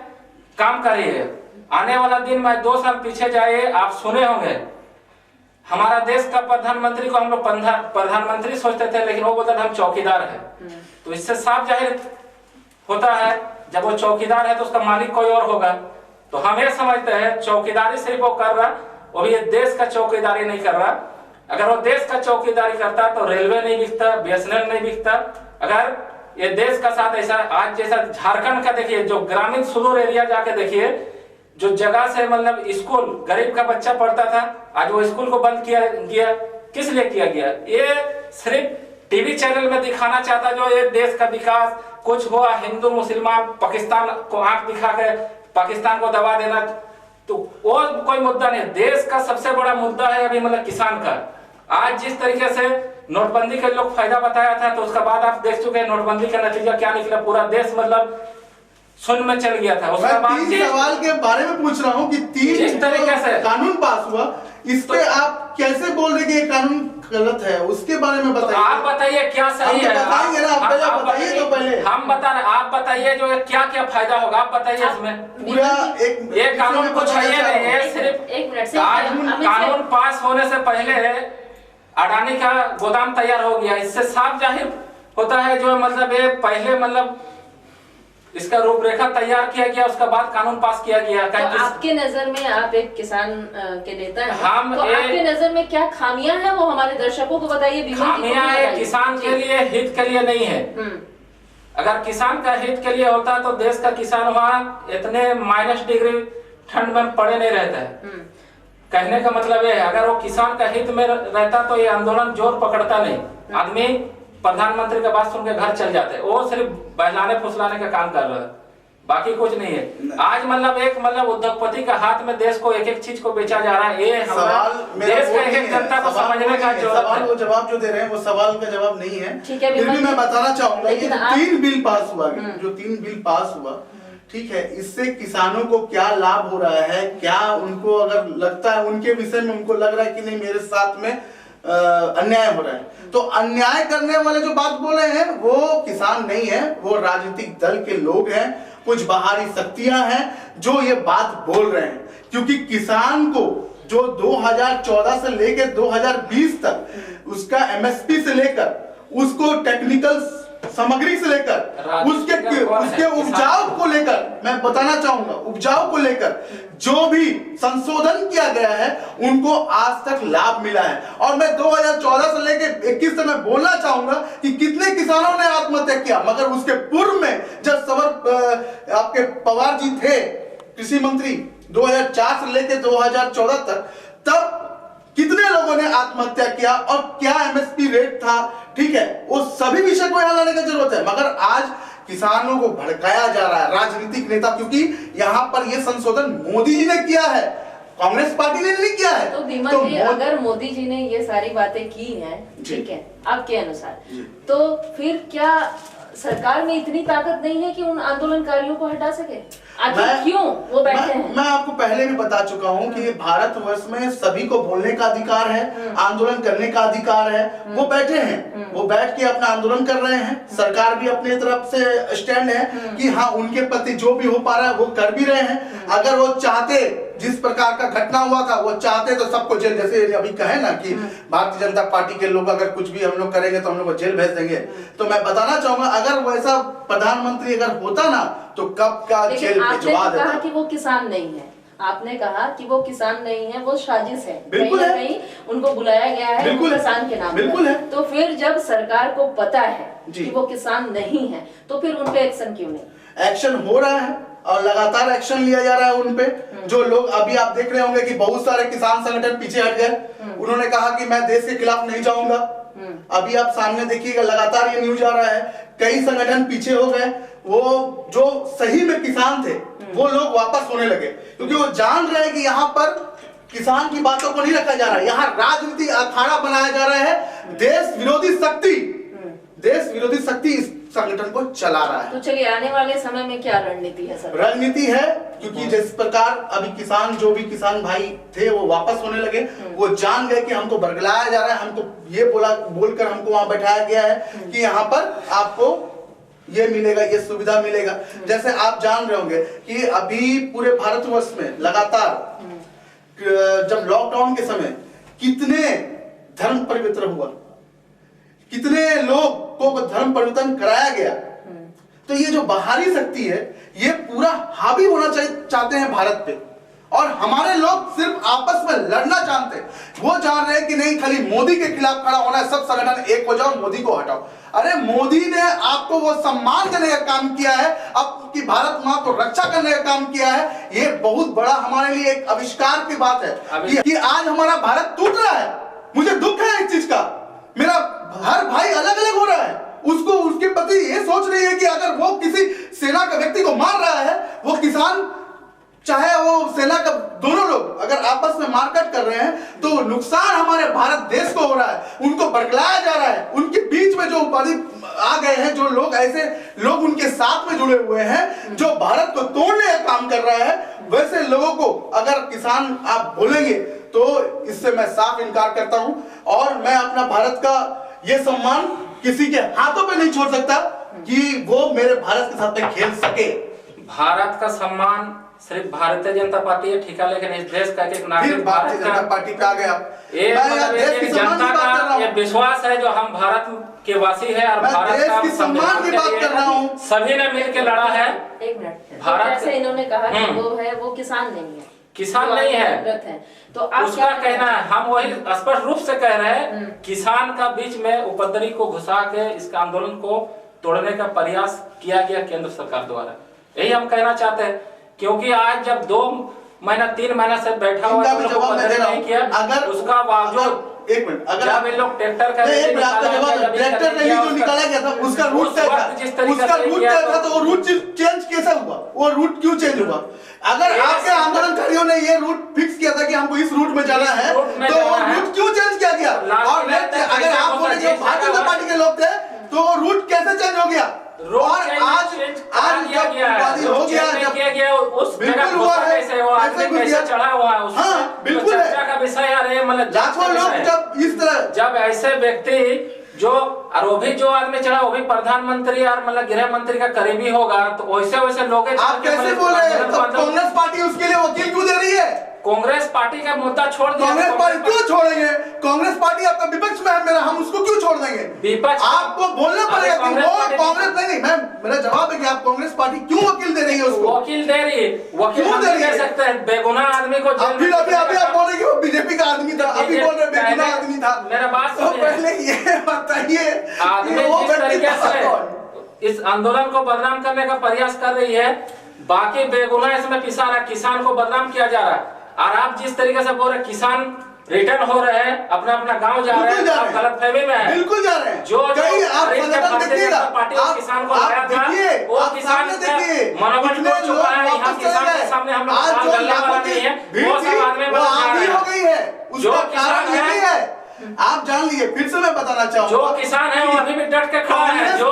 काम कर रही है। आने वाला दिन में 2 साल पीछे जाए, आप सुने होंगे हमारा देश का प्रधानमंत्री को हम लोग प्रधानमंत्री सोचते थे, लेकिन वो बोलते थे हम चौकीदार है। तो इससे साफ जाहिर होता है जब वो चौकीदार है तो उसका मालिक कोई और होगा। तो हम ये समझते हैं चौकीदारी सिर्फ वो कर रहा, वो भी ये देश का चौकीदारी नहीं कर रहा। अगर वो देश का चौकीदारी करता तो रेलवे नहीं बिकता, BSNL नहीं बिकता। अगर ये देश का साथ ऐसा आज जैसा झारखंड का देखिए, जो ग्रामीण सुदूर एरिया जाके देखिए, जो जगह से मतलब स्कूल गरीब का बच्चा पढ़ता था, आज वो स्कूल को बंद किया गया। किस लिए किया गया? ये सिर्फ टीवी चैनल में दिखाना चाहता जो ये देश का विकास कुछ हुआ, हिंदू मुसलमान पाकिस्तान को आंख दिखा के पाकिस्तान को दबा देना, तो वो कोई मुद्दा नहीं। देश का सबसे बड़ा मुद्दा है अभी मतलब किसान का। आज जिस तरीके से नोटबंदी के लोग फायदा बताया था, तो उसके बाद आप देख चुके हैं नोटबंदी का नतीजा क्या निकला। पूरा देश मतलब सुन में चल गया था। उसके बाद 3 सवाल के बारे में पूछ रहा हूँ कि 3 तरीके से कानून पास हुआ, इस पे आप कैसे बोल रहे कि ये कानून गलत है, उसके बारे में बताइए। तो आप बताइए क्या सही है? बताएंगे ना, आप बताइए तो पहले। हम बता रहे, आप बताइए जो क्या क्या फायदा होगा, आप बताइए इसमें। पूरा ये कानून कुछ है ये नहीं है, सिर्फ एक मिनट से कानून पास होने से पहले अडानी का गोदाम तैयार हो गया। इससे साफ जाहिर होता है जो मतलब ये पहले मतलब इसका रूपरेखा तैयार किया गया, उसके बाद कानून पास किया गया। तो आपके नजर में, आप एक किसान के नेता हैं, तो आपके नजर में क्या खामियां हैं वो हमारे दर्शकों को बताइए। खामियां है किसान के लिए, हित के लिए नहीं है। अगर किसान का हित के लिए होता तो देश का किसान वहाँ इतने -डिग्री ठंड में पड़े नहीं रहता है। कहने का मतलब है अगर वो किसान का हित में रहता तो ये आंदोलन जोर पकड़ता नहीं। आदमी प्रधानमंत्री का बात सुन के घर चल जाते, वो सिर्फ बहलाने फुसलाने का काम कर रहा है, बाकी कुछ नहीं है। आज मतलब एक मतलब उद्योगपति का हाथ में देश को एक चीज को बेचा जा रहा है। ये देश का एक जनता को समझने का जरूरत है। वो जवाब जो दे रहे हैं वो सवाल का जवाब नहीं है। फिर भी मैं बताना चाहूंगा ये 3 बिल पास हुआ, जो 3 बिल पास हुआ, ठीक है, इससे किसानों को क्या लाभ हो रहा है, क्या उनको अगर लगता है उनके विषय में उनको लग रहा है कि नहीं मेरे साथ में अन्याय हो रहा है, तो अन्याय करने वाले जो बात बोले हैं वो किसान नहीं है, वो राजनीतिक दल के लोग हैं, कुछ बाहरी शक्तियां हैं जो ये बात बोल रहे हैं। क्योंकि किसान को जो 2014 से लेकर 2020 तक उसका MSP से लेकर उसको टेक्निकल सामग्री से लेकर उसके उपजाऊ को लेकर मैं बताना चाहूंगा, उपजाऊ को लेकर जो भी संशोधन किया गया है उनको आज तक लाभ मिला है। और मैं 2014 से लेकर 21 तक मैं बोलना चाहूंगा कि कितने किसानों ने आत्महत्या किया, मगर उसके पूर्व में जब आपके पवार जी थे कृषि मंत्री 2004 से लेकर 2014 तक, तब कितने लोगों ने आत्महत्या किया और क्या MSP रेट था, ठीक है, वो सभी विषय को यहां लाने की जरूरत है। मगर आज किसानों को भड़काया जा रहा है राजनीतिक नेता, क्योंकि यहां पर यह संशोधन मोदी जी ने किया है, कांग्रेस पार्टी ने नहीं किया है। तो भीमा जी, अगर मोदी जी ने ये सारी बातें की हैं, ठीक है, आपके अनुसार, तो फिर क्या सरकार में इतनी ताकत नहीं है कि उन आंदोलनकारियों को हटा सके? आखिर क्यों वो बैठे हैं? मैं आपको पहले भी बता चुका हूं कि भारतवर्ष में सभी को बोलने का अधिकार है, आंदोलन करने का अधिकार है। वो बैठे हैं, वो बैठ के अपना आंदोलन कर रहे हैं। सरकार भी अपनी तरफ से स्टैंड है कि हाँ उनके प्रति जो भी हो पा रहा है वो कर भी रहे हैं। अगर वो चाहते जिस प्रकार का घटना हुआ था वो चाहते तो सबको जेल, जैसे अभी कहे ना कि भारतीय जनता पार्टी के लोग अगर कुछ भी हम लोग करेंगे तो हम लोग को जेल भेज देंगे। तो मैं बताना चाहूंगा अगर वैसा प्रधानमंत्री अगर होता ना तो कब का जेल भिजवा देता। कहा कि वो किसान नहीं है, आपने कहा कि वो किसान नहीं है, वो साजिश है, बिल्कुल है, कहीं उनको बुलाया गया है किसान के नाम, बिल्कुल है। तो फिर जब सरकार को पता है जी। कि वो किसान नहीं है तो फिर उनपे एक्शन क्यों नहीं? एक्शन हो रहा है और लगातार एक्शन लिया जा रहा है उनपे। जो लोग अभी आप देख रहे होंगे कि बहुत सारे किसान संगठन पीछे हट गए, उन्होंने कहा कि मैं देश के खिलाफ नहीं जाऊंगा। अभी आप सामने देखिएगा लगातार ये न्यूज आ रहा है, कई संगठन पीछे हो गए। वो जो सही में किसान थे वो लोग वापस होने लगे, क्योंकि वो जान रहे हैं कि यहाँ पर किसान की बातों को नहीं रखा जा रहा है, यहाँ राजनीति अखाड़ा बनाया जा रहा है। देश विरोधी शक्ति इस संगठन को चला रहा है। तो चलिए आने वाले समय में क्या रणनीति है सर? रणनीति है, क्योंकि जिस प्रकार अभी किसान जो भी किसान भाई थे वो वापस होने लगे, वो जान गए कि हमको बरगलाया जा रहा है, हमको ये बोलकर हमको वहां बैठाया गया है कि यहाँ पर आपको ये मिलेगा, ये सुविधा मिलेगा। जैसे आप जान रहे होंगे कि अभी पूरे भारतवर्ष में लगातार जब लॉकडाउन के समय कितने धर्म परिवर्तन हुआ, कितने लोग को धर्म परिवर्तन कराया गया। तो ये जो बाहरी शक्ति है ये पूरा हावी होना चाहते हैं भारत पे, और हमारे लोग सिर्फ आपस में लड़ना जानते हैं। वो जान रहे हैं कि नहीं खाली मोदी के खिलाफ खड़ा होना है, सब संगठन एक हो जाओ, मोदी को हटाओ। अरे मोदी ने आपको वो सम्मान देने का काम किया है, आपकी भारत मां को रक्षा करने का काम किया है। ये बहुत बड़ा हमारे लिए एक आविष्कार की बात है कि आज हमारा भारत टूट रहा है। मुझे दुख है इस चीज का, मेरा हर भाई अलग अलग हो रहा है, उसको उसके पति ये सोच रही है कि अगर वो किसी सेना का व्यक्ति को मार रहा है, वो किसान चाहे वो सेना का, दोनों लोग अगर आपस में मारकाट कर रहे हैं तो नुकसान हमारे भारत देश को हो रहा है, उनको बरगलाया जा रहा है। उनके बीच में जो उपाधि आ गए हैं, जो लोग ऐसे लोग उनके साथ में जुड़े हुए हैं जो भारत को तोड़ने का काम कर रहा है, वैसे लोगों को अगर किसान आप बोलेंगे तो इससे मैं साफ इनकार करता हूं। और मैं अपना भारत का ये सम्मान किसी के हाथों पे नहीं छोड़ सकता कि वो मेरे भारत के साथ में खेल सके। भारत का सम्मान सिर्फ भारतीय जनता पार्टी है, ठीका, लेकिन इस देश का एक नागरिक भारतीय जनता पार्टी पे आ गया। ये जनता का ये विश्वास है जो हम भारत के वासी है और भारत का सम्मान की बात कर रहा हूँ। सभी ने मिलकर लड़ा है। एक मिनट, भारत जैसे इन्होंने कहा कि वो है, वो किसान नहीं है, किसान नहीं है, तो आप उसका कहना है, हम वही स्पष्ट रूप से कह रहे हैं, किसान का बीच में उपद्रवी को घुसा के इस आंदोलन को तोड़ने का प्रयास किया गया केंद्र सरकार द्वारा। यही हम कहना चाहते हैं, क्योंकि आज जब 2 महीना 3 महीना से बैठा हुआ नहीं किया, अगर उसका बावजूद एक मिनट, अगर जब इन लोग ट्रैक्टर का ट्रैक्टर रैली जो निकाला गया था उसका रूट तय था, तो वो रूट चेंज कैसे हुआ? वो रूट क्यों चेंज हुआ? अगर आपके आंदोलनकारियों ने ये रूट फिक्स किया था कि हमको इस रूट में जाना है, तो वो रूट क्यों चेंज किया गया? और अगर आप बोले भारतीय जनता पार्टी के लोग थे तो रूट कैसे चेंज हो गया? और आज हो गया उस जगह हुआ है, कैसे चढ़ा हुआ है, हाँ, बिल्कुल चर्चा का विषय है। मतलब जब इस तरह जब ऐसे व्यक्ति जो और वो भी जो आदमी चढ़ा वो भी प्रधानमंत्री और मतलब गृह मंत्री का करीबी होगा, तो वैसे लोग आप कैसे बोल रहे हैं? कांग्रेस पार्टी उसके लिए वकील क्यों दे रही है? कांग्रेस पार्टी का मुद्दा छोड़ दिया। कांग्रेस पार्टी क्यों छोड़ेंगे? कांग्रेस पार्टी आपका विपक्ष में है मेरा, हम उसको क्यों छोड़ देंगे? विपक्ष आपको बोलना पड़ेगा कि वो कांग्रेस नहीं, मैं मेरा जवाब है कि आप कांग्रेस पार्टी क्यों वकील दे रही है उसको? वकील दे रही है, वकील दे सकते हैं बेगुनाह आदमी को। अभी आप बोल रहे कि वो बीजेपी का आदमी था, अभी बोल रहे बेगुनाह आदमी था। मेरा बात तो पहले ये बताइए, आदमी जिस तरीके से इस आंदोलन को बदनाम करने का प्रयास कर रही है, बाकी बेगुनाह इसमें पिसा रहा, किसान को बदनाम किया जा रहा है। और आप जिस तरीके से बोल रहे किसान रिटर्न हो रहे हैं, अपना अपना गांव जा रहे हैं, आप गलतफहमी में हैं। बिल्कुल जा रहे हैं। जो पार्टी किसान को लाया था, वो किसान मनोबल तोड़ चुका है। यहाँ किसान के सामने हम लोग गलने वाला नहीं है, वो सब आदमी हो गई है। जो किसान है आप जान लिए, फिर से मैं बताना चाहूंगा, जो किसान है वो अभी भी डट के खड़ा है। जो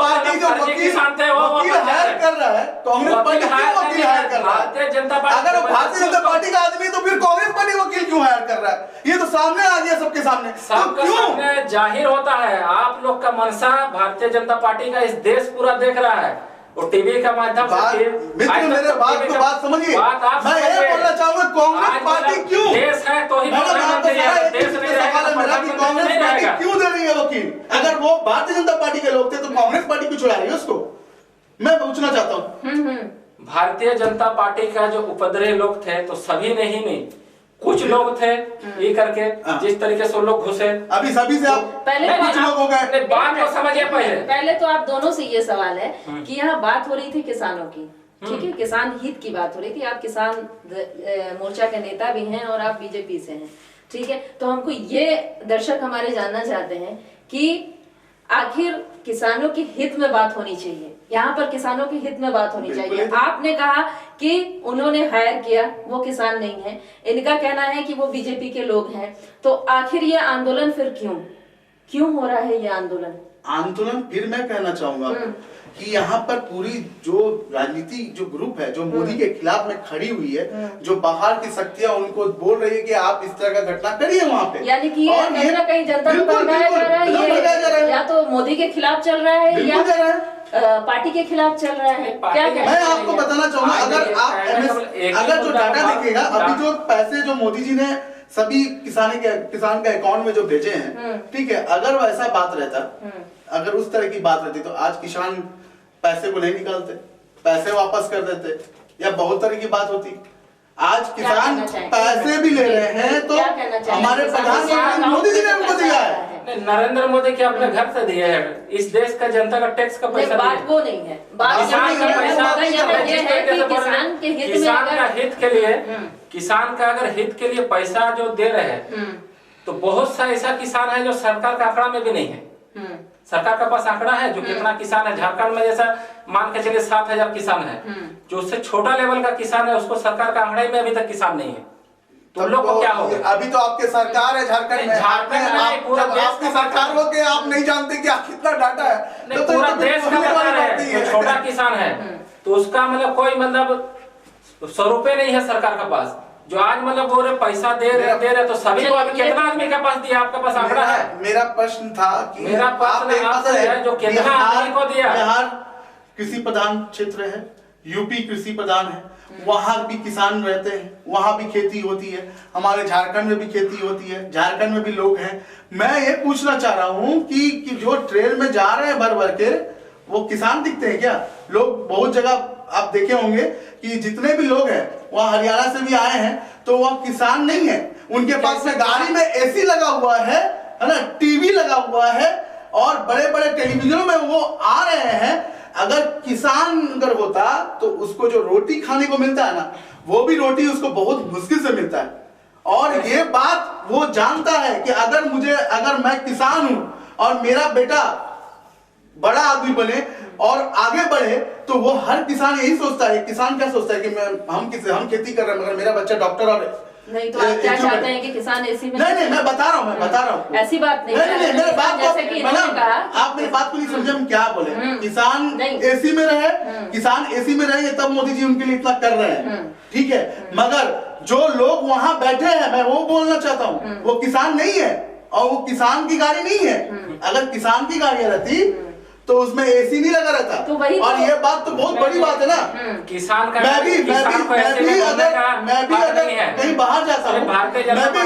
किसान थे वो हायर कर रहा है, कांग्रेस पार्टी क्यों वकील हायर कर रहा है? भारतीय जनता पार्टी, अगर वो भारतीय जनता पार्टी का आदमी तो फिर कांग्रेस पार्टी वकील क्यों हायर कर रहा है? ये तो सामने आ गया सबके सामने, सबके सामने जाहिर होता है। आप लोग का मंशा भारतीय जनता पार्टी का इस देश पूरा देख रहा है, और टीवी का माध्यम से मित्र मेरे बात समझिए। मैं ये बोलना चाहूंगा कांग्रेस पार्टी क्यों देश है तो ही देश नहीं रहेगा तो कांग्रेस पार्टी क्यों दे रही है वकील? अगर वो भारतीय जनता पार्टी के लोग थे तो कांग्रेस पार्टी क्यों छुड़ा रही है उसको? मैं पूछना चाहता हूँ। भारतीय जनता पार्टी का जो उपद्रवी लोग थे तो सभी नहीं कुछ लोग थे ये करके जिस तरीके से लोग घुसे अभी सभी से आप पहले कुछ लोग हो गए। बात को समझिए पहले तो आप दोनों से ये सवाल है कि यहाँ बात हो रही थी किसानों की, ठीक है, किसान हित की बात हो रही थी। आप किसान मोर्चा के नेता भी हैं और आप बीजेपी से हैं, ठीक है। तो हमको ये दर्शक हमारे जानना चाहते हैं कि आखिर किसानों के हित में बात होनी चाहिए, यहाँ पर किसानों के हित में बात होनी चाहिए। आपने कहा कि उन्होंने हायर किया, वो किसान नहीं है, इनका कहना है कि वो बीजेपी के लोग हैं। तो आखिर ये आंदोलन फिर क्यों हो रहा है? ये आंदोलन फिर मैं कहना चाहूंगा कि यहाँ पर पूरी जो राजनीति जो ग्रुप है जो मोदी के खिलाफ में खड़ी हुई है, जो बाहर की शक्तियां उनको बोल रही है कि आप इस तरह का घटना करिए वहाँ पे, यानी कि ये कहीं ना कहीं जनता को भड़काया जा रहा है। ये या तो मोदी के खिलाफ चल रहा है या पार्टी के खिलाफ चल रहा है। क्या मैं आपको बताना चाहूंगा, अगर जो डाटा देखिएगा, अभी जो पैसे जो मोदी जी ने सभी किसान के अकाउंट में जो भेजे हैं, ठीक है, अगर वैसा बात रहता, अगर उस तरह की बात रहती तो आज किसान पैसे को नहीं निकालते, पैसे वापस कर देते, या बहुत तरह की बात होती। आज किसान पैसे भी ले रहे हैं तो हमारे प्रधानमंत्री मोदी जी ने उनको दिया है। नरेंद्र मोदी के अपने घर से दिए हैं, इस देश का जनता का टैक्स का पैसा। बात वो नहीं है, बात किसान का पैसा किसान का हित के लिए, किसान का अगर हित के लिए पैसा जो दे रहे हैं तो बहुत सा ऐसा किसान है जो सरकार का आंकड़ा में भी नहीं है। सरकार का पास आंकड़ा है जो कितना किसान है झारखंड में, जैसा मान के चलिए 7,000 किसान है, जो उससे छोटा लेवल का किसान है उसको सरकार का आंकड़ा में अभी तक किसान नहीं है। तो लोग को क्या होगा? अभी तो आपके सरकार है झारखंड में, आपकी सरकार हो के आप नहीं जानते कि कितना डाटा है। तो पूरा देश का बता रहे हैं, छोटा किसान है तो उसका मतलब कोई मतलब स्वरूप नहीं है सरकार के पास। जो आज मतलब वो पैसा दे रहे तो सभी को अभी कितना आदमी के पास दिया? आपके पास आंकड़ा है? मेरा प्रश्न था कि मेरा प्रश्न आपसे है जो कितना आदमी को दिया? बिहार कृषि प्रधान क्षेत्र है, यूपी कृषि प्रधान है, वहां भी किसान रहते हैं, वहां भी खेती होती है, हमारे झारखंड में भी खेती होती है, झारखंड में भी लोग हैं। मैं ये पूछना चाह रहा हूँ कि जो ट्रेन में जा रहे हैं भर के, वो किसान दिखते हैं क्या? लोग बहुत जगह आप देखे होंगे कि जितने भी लोग हैं वह हरियाणा से भी आए हैं तो वह किसान नहीं है। उनके पास में गाड़ी में एसी लगा हुआ है ना, टीवी लगा हुआ है और बड़े बड़े टेलीविजन में वो आ रहे हैं। अगर किसान अगर होता तो उसको जो रोटी खाने को मिलता है ना, वो भी रोटी उसको बहुत मुश्किल से मिलता है। और ये बात वो जानता है कि अगर मैं किसान हूं और मेरा बेटा बड़ा आदमी बने और आगे बढ़े तो वो हर किसान यही सोचता है। किसान क्या सोचता है कि हम खेती कर रहे हैं मगर मेरा बच्चा डॉक्टर और नहीं। तो आप क्या चाहते हैं कि किसान एसी में? नहीं, मैं बता रहा हूँ ऐसी बात नहीं। मेरे बात जैसे कि इन्होंने कहा, आप मेरी बात को नहीं समझे हम क्या बोले। किसान एसी में रहे, किसान एसी में रहेंगे तब मोदी जी उनके लिए इतना कर रहे हैं, ठीक है। मगर जो लोग वहां बैठे हैं, मैं वो बोलना चाहता हूँ, वो किसान नहीं है और वो किसान की गाड़ी नहीं है। अगर किसान की गाड़ियां रहती तो उसमें एसी नहीं लगा रहता। तो वही और ये बात तो बहुत बड़ी बात है ना। किसान का मैं भी अगर कहीं बाहर जाता हूँ, मैं भी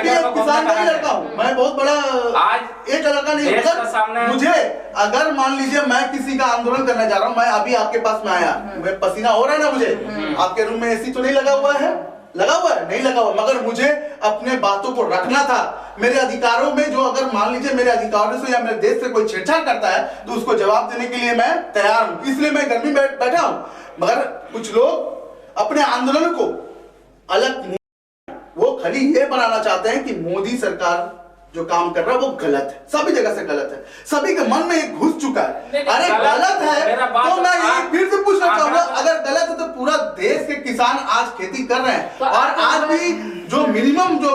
एक किसान का ही लड़का हूँ, मैं बहुत बड़ा आज एक लड़का नहीं। मुझे अगर मान लीजिए मैं किसी का आंदोलन करने जा रहा हूँ, मैं अभी आपके पास में आया, मैं पसीना हो रहा है ना मुझे, आपके रूम में एसी तो नहीं लगा हुआ है? लगा हुआ है? नहीं लगा हुआ। मगर मुझे अपने बातों को रखना था। मेरे अधिकारों में जो अगर मान लीजिए मेरे अधिकारों से या मेरे देश से कोई छेड़छाड़ करता है तो उसको जवाब देने के लिए मैं तैयार हूं। इसलिए मैं घर में बैठा हूं। मगर कुछ लोग अपने आंदोलन को अलग, वो खाली ये बनाना चाहते हैं कि मोदी सरकार जो काम कर रहा है वो गलत है, सभी जगह से गलत है, सभी के मन में एक घुस चुका है। अरे गलत है तो मैं ये फिर से पूछना चाहूंगा, अगर गलत है तो पूरा देश के किसान आज खेती कर रहे हैं और आज भी जो मिनिमम जो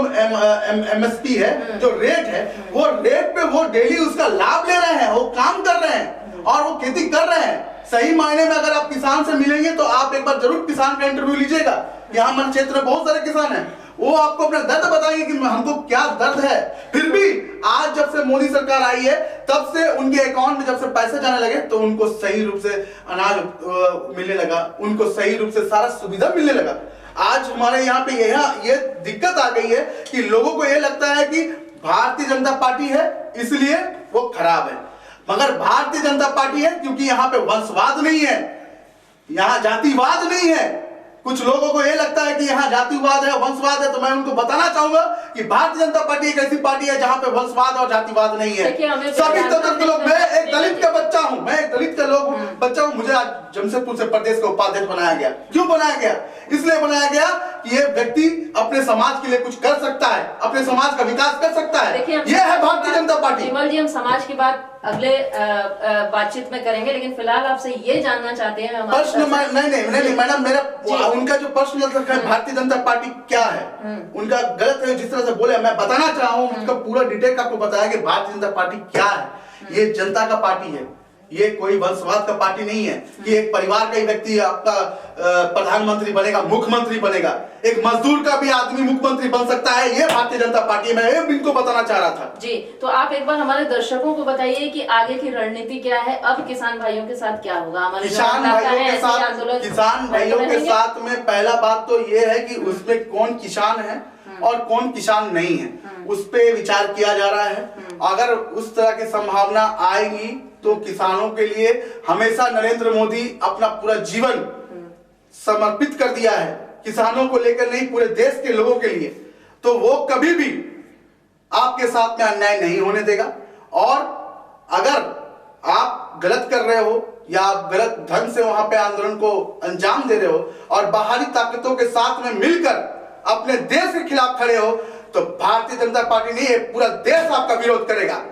एमएसपी है, जो रेट है, वो रेट पे वो डेली उसका लाभ ले रहे हैं, वो काम कर रहे हैं और वो खेती कर रहे हैं। सही मायने में अगर आप किसान से मिलेंगे तो आप एक बार जरूर किसान का इंटरव्यू लीजिएगा। यहाँ हमारे क्षेत्र में बहुत सारे किसान हैं, वो आपको अपना दर्द बताएंगे कि हमको क्या दर्द है। फिर भी आज जब से मोदी सरकार आई है तब से उनके अकाउंट में जब से पैसे जाने लगे तो उनको सही रूप से अनाज मिलने लगा, उनको सही रूप से सारा सुविधा मिलने लगा। आज हमारे यहाँ पे ये दिक्कत आ गई है कि लोगों को ये लगता है कि भारतीय जनता पार्टी है इसलिए वो खराब है, मगर भारतीय जनता पार्टी है क्योंकि यहाँ पे वंशवाद नहीं है, यहाँ जातिवाद नहीं है। कुछ लोगों को यह लगता है कि यहाँ जातिवाद है, वंशवाद है, तो मैं उनको बताना चाहूंगा कि भारतीय जनता पार्टी एक ऐसी पार्टी है जहाँ पे वंशवाद और जातिवाद नहीं है। सभी तरह के लोग, मैं एक दलित का बच्चा हूँ, मैं एक दलित का लोग बच्चा हूँ, मुझे आज जमशेदपुर से प्रदेश का उपाध्यक्ष बनाया गया। क्यों बनाया गया? इसलिए बनाया गया कि ये व्यक्ति अपने समाज के लिए कुछ कर सकता है, अपने समाज का विकास कर सकता है। ये है भारतीय जनता पार्टी। विमल जी, हम समाज की बात अगले बातचीत में करेंगे, लेकिन फिलहाल आपसे ये जानना चाहते हैं प्रश्न नहीं मैडम, मेरा उनका जो प्रश्न है भारतीय जनता पार्टी क्या है, उनका गलत है जिस तरह से बोले। मैं बताना चाह रहा हूँ, उनका पूरा डिटेल आपको बताया कि भारतीय जनता पार्टी क्या है। ये जनता का पार्टी है, ये कोई वंशवाद का पार्टी नहीं है कि एक परिवार का ही व्यक्ति आपका प्रधानमंत्री बनेगा, मुख्यमंत्री बनेगा। एक मजदूर का भी आदमी मुख्यमंत्री बन सकता है। ये भारतीय जनता पार्टी, मैं इनको बताना चाह रहा था। जी, तो आप एक बार हमारे दर्शकों को बताइए कि आगे की रणनीति क्या है, अब किसान भाइयों के साथ क्या होगा? हमारे किसान भाइयों के साथ में पहला बात तो ये है कि उसमें कौन किसान है और कौन किसान नहीं है, उस पे विचार किया जा रहा है। अगर उस तरह की संभावना आएगी तो किसानों के लिए हमेशा नरेंद्र मोदी अपना पूरा जीवन समर्पित कर दिया है, किसानों को लेकर नहीं, पूरे देश के लोगों के लिए। तो वो कभी भी आपके साथ में अन्याय नहीं होने देगा। और अगर आप गलत कर रहे हो या आप गलत ढंग से वहां पे आंदोलन को अंजाम दे रहे हो और बाहरी ताकतों के साथ में मिलकर अपने देश के खिलाफ खड़े हो, तो भारतीय जनता पार्टी नहीं, पूरा देश आपका विरोध करेगा।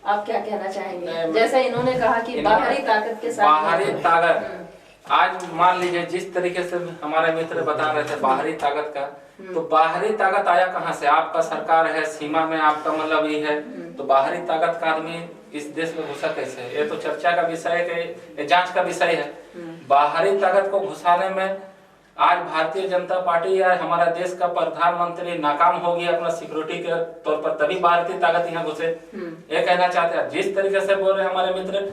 आप क्या कहना चाहेंगे? जैसे इन्होंने कहा कि बाहरी ताकत के साथ, बाहरी ताकत, आज मान लीजिए जिस तरीके से हमारे मित्र बता रहे थे बाहरी ताकत का, तो बाहरी ताकत आया कहाँ से? आपका सरकार है, सीमा में आपका मतलब ये है, तो बाहरी ताकत का आदमी इस देश में घुसा कैसे? ये तो चर्चा का विषय है, जांच का विषय है। बाहरी ताकत को घुसाने में आज भारतीय जनता पार्टी या हमारा देश का प्रधानमंत्री नाकाम हो गया अपना सिक्योरिटी के तौर पर, तभी भारतीय ताकत यहाँ घुसे। ये कहना चाहते हैं। जिस तरीके से बोल रहे हमारे मित्र,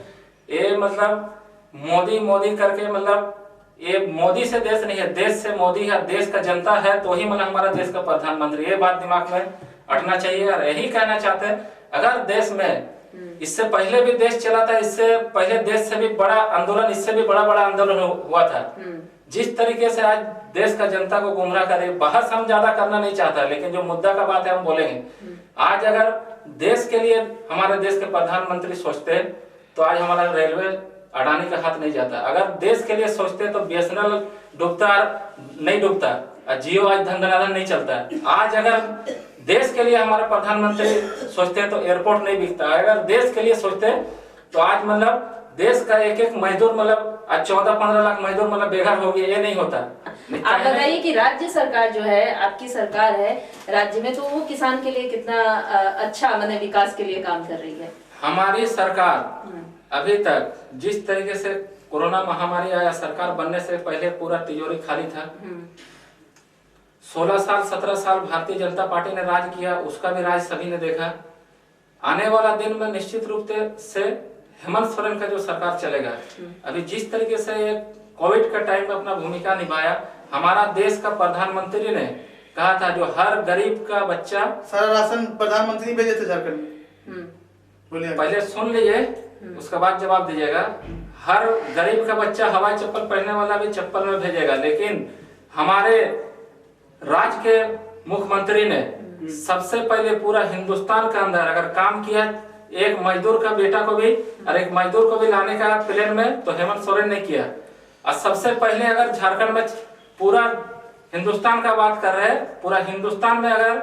ये मतलब मोदी करके, मतलब ये मोदी से देश नहीं है, देश से मोदी है, देश का जनता है तो ही मतलब हमारा देश का प्रधानमंत्री। ये बात दिमाग में अटना चाहिए। और यही कहना चाहते हैं, अगर देश में इससे पहले भी देश चला था, इससे पहले देश से भी बड़ा आंदोलन, इससे भी बड़ा आंदोलन हुआ था। जिस तरीके से आज देश का जनता को गुमराह करे, बहस हम ज्यादा करना नहीं चाहता, लेकिन जो मुद्दा का बात है हम बोलेंगे। आज अगर देश के लिए हमारे देश के प्रधानमंत्री सोचते तो आज हमारा रेलवे अडानी का हाथ नहीं जाता। अगर देश के लिए सोचते तो BSNL डूबता नहीं डूबता, जियो आज धन नहीं चलता। आज अगर देश के लिए हमारे प्रधानमंत्री सोचते तो एयरपोर्ट नहीं बिकता। अगर देश के लिए सोचते तो आज मतलब देश का एक मजदूर मतलब आज 14-15 लाख मजदूर मतलब बेघर हो गए, ये नहीं होता। आप बताइए कि राज्य सरकार जो है, आपकी सरकार है राज्य में, तो वो किसान के लिए कितना अच्छा मतलब विकास के लिए काम कर रही है? हमारी सरकार अभी तक जिस तरीके से कोरोना महामारी आया, सरकार बनने से पहले पूरा तिजोरी खाली था। 16 साल 17 साल भारतीय जनता पार्टी ने राज किया, उसका भी राज सभी ने देखा। आने वाला दिन में निश्चित रूप से हेमंत सोरेन का जो सरकार चलेगा, अभी जिस तरीके से कोविड का टाइम में अपना भूमिका निभाया, हमारा देश का प्रधानमंत्री ने कहा था जो हर गरीब का बच्चा, सारा राशन प्रधानमंत्री भेजे थे झारखंड में। बोलिए, पहले सुन लीजिए उसके बाद जवाब दीजिएगा। हर गरीब का बच्चा हवाई चप्पल पहनने वाला भी चप्पल में भेजेगा, लेकिन हमारे राज्य के मुख्यमंत्री ने सबसे पहले पूरा हिंदुस्तान के अंदर अगर काम किया, एक मजदूर का बेटा को भी और एक मजदूर को भी लाने का प्लान में, तो हेमंत सोरेन ने किया। और सबसे पहले अगर झारखंड में, पूरा हिंदुस्तान का बात कर रहे हैं, पूरा हिंदुस्तान में अगर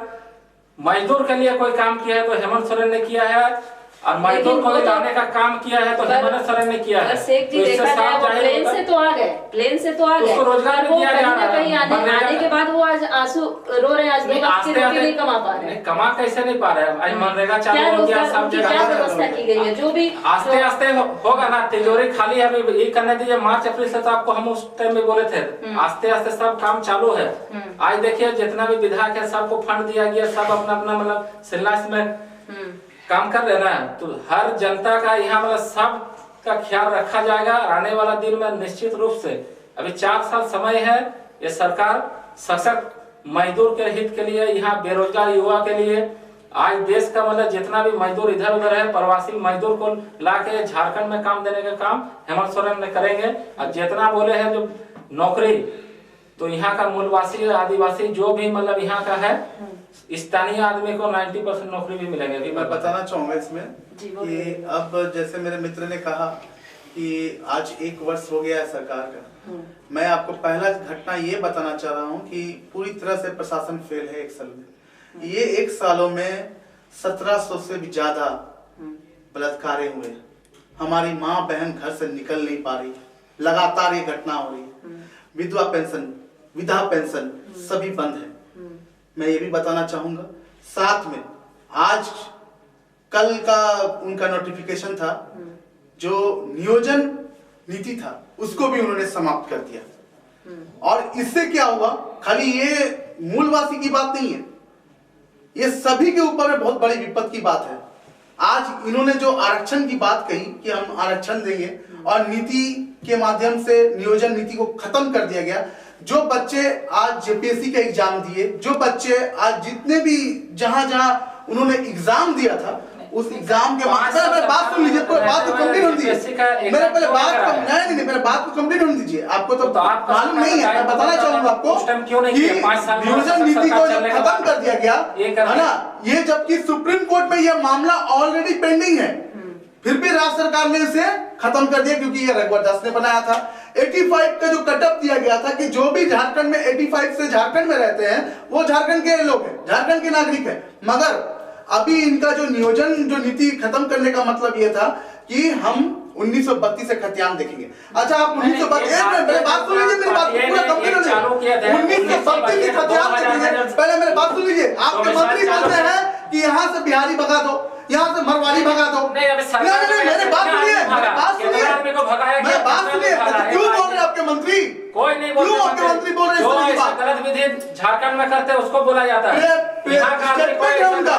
मजदूर के लिए कोई काम किया है तो हेमंत सोरेन ने किया है। और मजदूर को भी लाने का काम किया है तो हेमंत सोरेन ने किया है। शेख जी देखा जाए वो प्लेन से तो आ गए, प्लेन से तो आ गए, उसको रोजगार भी दिया जा रहा है। आने के बाद वो आज आंसू रो रहे हैं, आज दो वक्त की रोटी नहीं कमा पा रहे हैं। कमा कैसे नहीं पा रहे हैं? आज मनरेगा चालू हो गया, सब जगह क्या व्यवस्था की गई है, जो भी आस्ते आस्ते होगा ना। तिजोरी खाली अभी ये करने दीजिए, मार्च अप्रैल से तो आपको हम उस टाइम में बोले थे आस्ते आस्ते सब काम चालू है। आज देखिए जितना भी विधायक है सबको फंड दिया गया, सब अपना अपना मतलब शिलान्यास में काम कर रहे हैं ना। तो हर जनता का यहाँ मतलब सब का ख्याल रखा जाएगा। आने वाला दिन में निश्चित रूप से अभी 4 साल समय है, ये सरकार सशक्त मजदूर के हित के लिए, यहाँ बेरोजगार युवा के लिए, आज देश का मतलब जितना भी मजदूर इधर उधर है प्रवासी मजदूर को ला के झारखंड में काम देने का काम हेमंत सोरेन ने करेंगे। और जितना बोले हैं जो नौकरी, तो यहाँ का मूलवासी आदिवासी जो भी मतलब यहाँ का है स्थानीय आदमी को 90% नौकरी भी मिलेंगे। अभी मैं बताना चाहूंगा इसमें कि अब जैसे मेरे मित्र ने कहा कि आज 1 वर्ष हो गया है सरकार का, मैं आपको पहला घटना ये बताना चाह रहा हूँ कि पूरी तरह से प्रशासन फेल है 1 साल में। ये 1 सालों में 1700 से भी ज्यादा बलात्कार हुए। हमारी माँ बहन घर से निकल नहीं पा रही, लगातार ये घटना हो रही है। विधवा पेंशन, विधवा पेंशन सभी बंद है। मैं ये भी बताना चाहूंगा, साथ में आज कल का उनका नोटिफिकेशन था, जो नियोजन नीति था उसको भी उन्होंने समाप्त कर दिया। और इससे क्या हुआ, खाली ये मूलवासी की बात नहीं है, ये सभी के ऊपर बहुत बड़ी विपत्ति की बात है। आज इन्होंने जो आरक्षण की बात कही कि हम आरक्षण देंगे और नीति के माध्यम से नियोजन नीति को खत्म कर दिया गया। जो बच्चे आज जेपीएससी का एग्जाम दिए, जो बच्चे आज जितने भी जहां जहां उन्होंने एग्जाम दिया था उस एग्जाम के बाद बात सुन लीजिए, बात को कंप्लीट होने दीजिए। मेरे पहले बात को नहीं मेरे बात को कंप्लीट होने दीजिए। आपको तो मालूम नहीं है, मैं बताना चाहूंगा आपको कि नियोजन नीति को जब खत्म कर दिया गया है ना, ये जबकि सुप्रीम कोर्ट में यह मामला ऑलरेडी पेंडिंग है, फिर भी राज्य सरकार ने इसे खत्म कर दिया क्योंकि ये रघुवर दास ने बनाया था। 85 का जो कटअप दिया गया था कि जो भी झारखंड में 85 से झारखंड में रहते हैं वो झारखंड के लोग हैं, झारखंड के नागरिक हैं। मगर अभी इनका जो नियोजन जो नीति खत्म करने का मतलब ये था कि हम 1932 से खतियान देखेंगे। अच्छा आप 1932 मेरे बात सुन लीजिए, मेरी बात पूरा कंप्लीट हो जाए। 1932 की खतियान देखेंगे, पहले मेरे बात सुन लीजिए। आपके मंत्री बोलते हैं कि यहाँ से बिहारी भगा दो, यहाँ से मरवाड़ी भगा दो। नहीं मेरे बात सुनिए, मैं बात सुनिए। क्यों बोल रहे आपके मंत्री? कोई नहीं बोल रहा, आपके मंत्री बोल रहे हैं जो गलत विधि झारखंड में करते हैं उसको बोला जाता है। स्टेटमेंट है उनका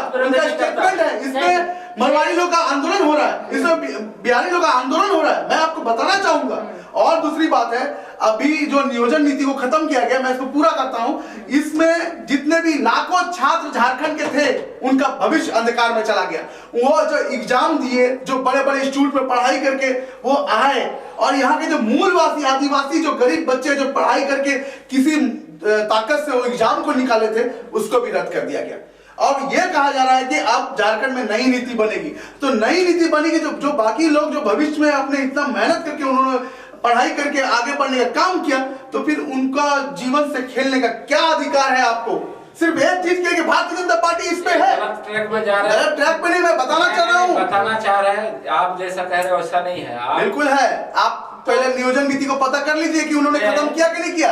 स्टेटमेंट है। इसमें मरवाड़ी लोग का आंदोलन हो रहा है, इसमें बिहारी लोग का आंदोलन हो रहा है। मैं आपको बताना चाहूंगा। और दूसरी बात है, अभी जो नियोजन नीति को खत्म किया गया, मैं इसको पूरा करता हूं, इसमें जितने भी लाखों छात्र झारखंड के थे उनका भविष्य अंधकार में चला गया। वो जो एग्जाम दिए, जो बड़े बड़े इंस्टीट्यूट में पढ़ाई करके वो आए, और यहाँ के जो मूलवासी आदिवासी जो गरीब बच्चे जो पढ़ाई करके किसी ताकत से वो एग्जाम को निकाले थे, उसको भी रद्द कर दिया गया। और ये कहा जा रहा है कि अब झारखंड में नई नीति बनेगी। तो नई नीति बनेगी, जो बाकी लोग जो भविष्य में अपने इतना मेहनत करके उन्होंने पढ़ाई करके आगे बढ़ने का काम किया, तो फिर उनका जीवन से खेलने का क्या अधिकार है आपको? सिर्फ एक चीज के कि भारतीय जनता पार्टी इस पे है, गलत ट्रैक में जा रहे हैं। ट्रैक पे नहीं, मैं बताना चाह रहा हूँ। बताना चाह रहे हैं आप जैसा कह रहे हो वैसा नहीं है। बिल्कुल है। आप पहले नियोजन नीति को पता कर लीजिए कि उन्होंने खत्म किया कि नहीं किया।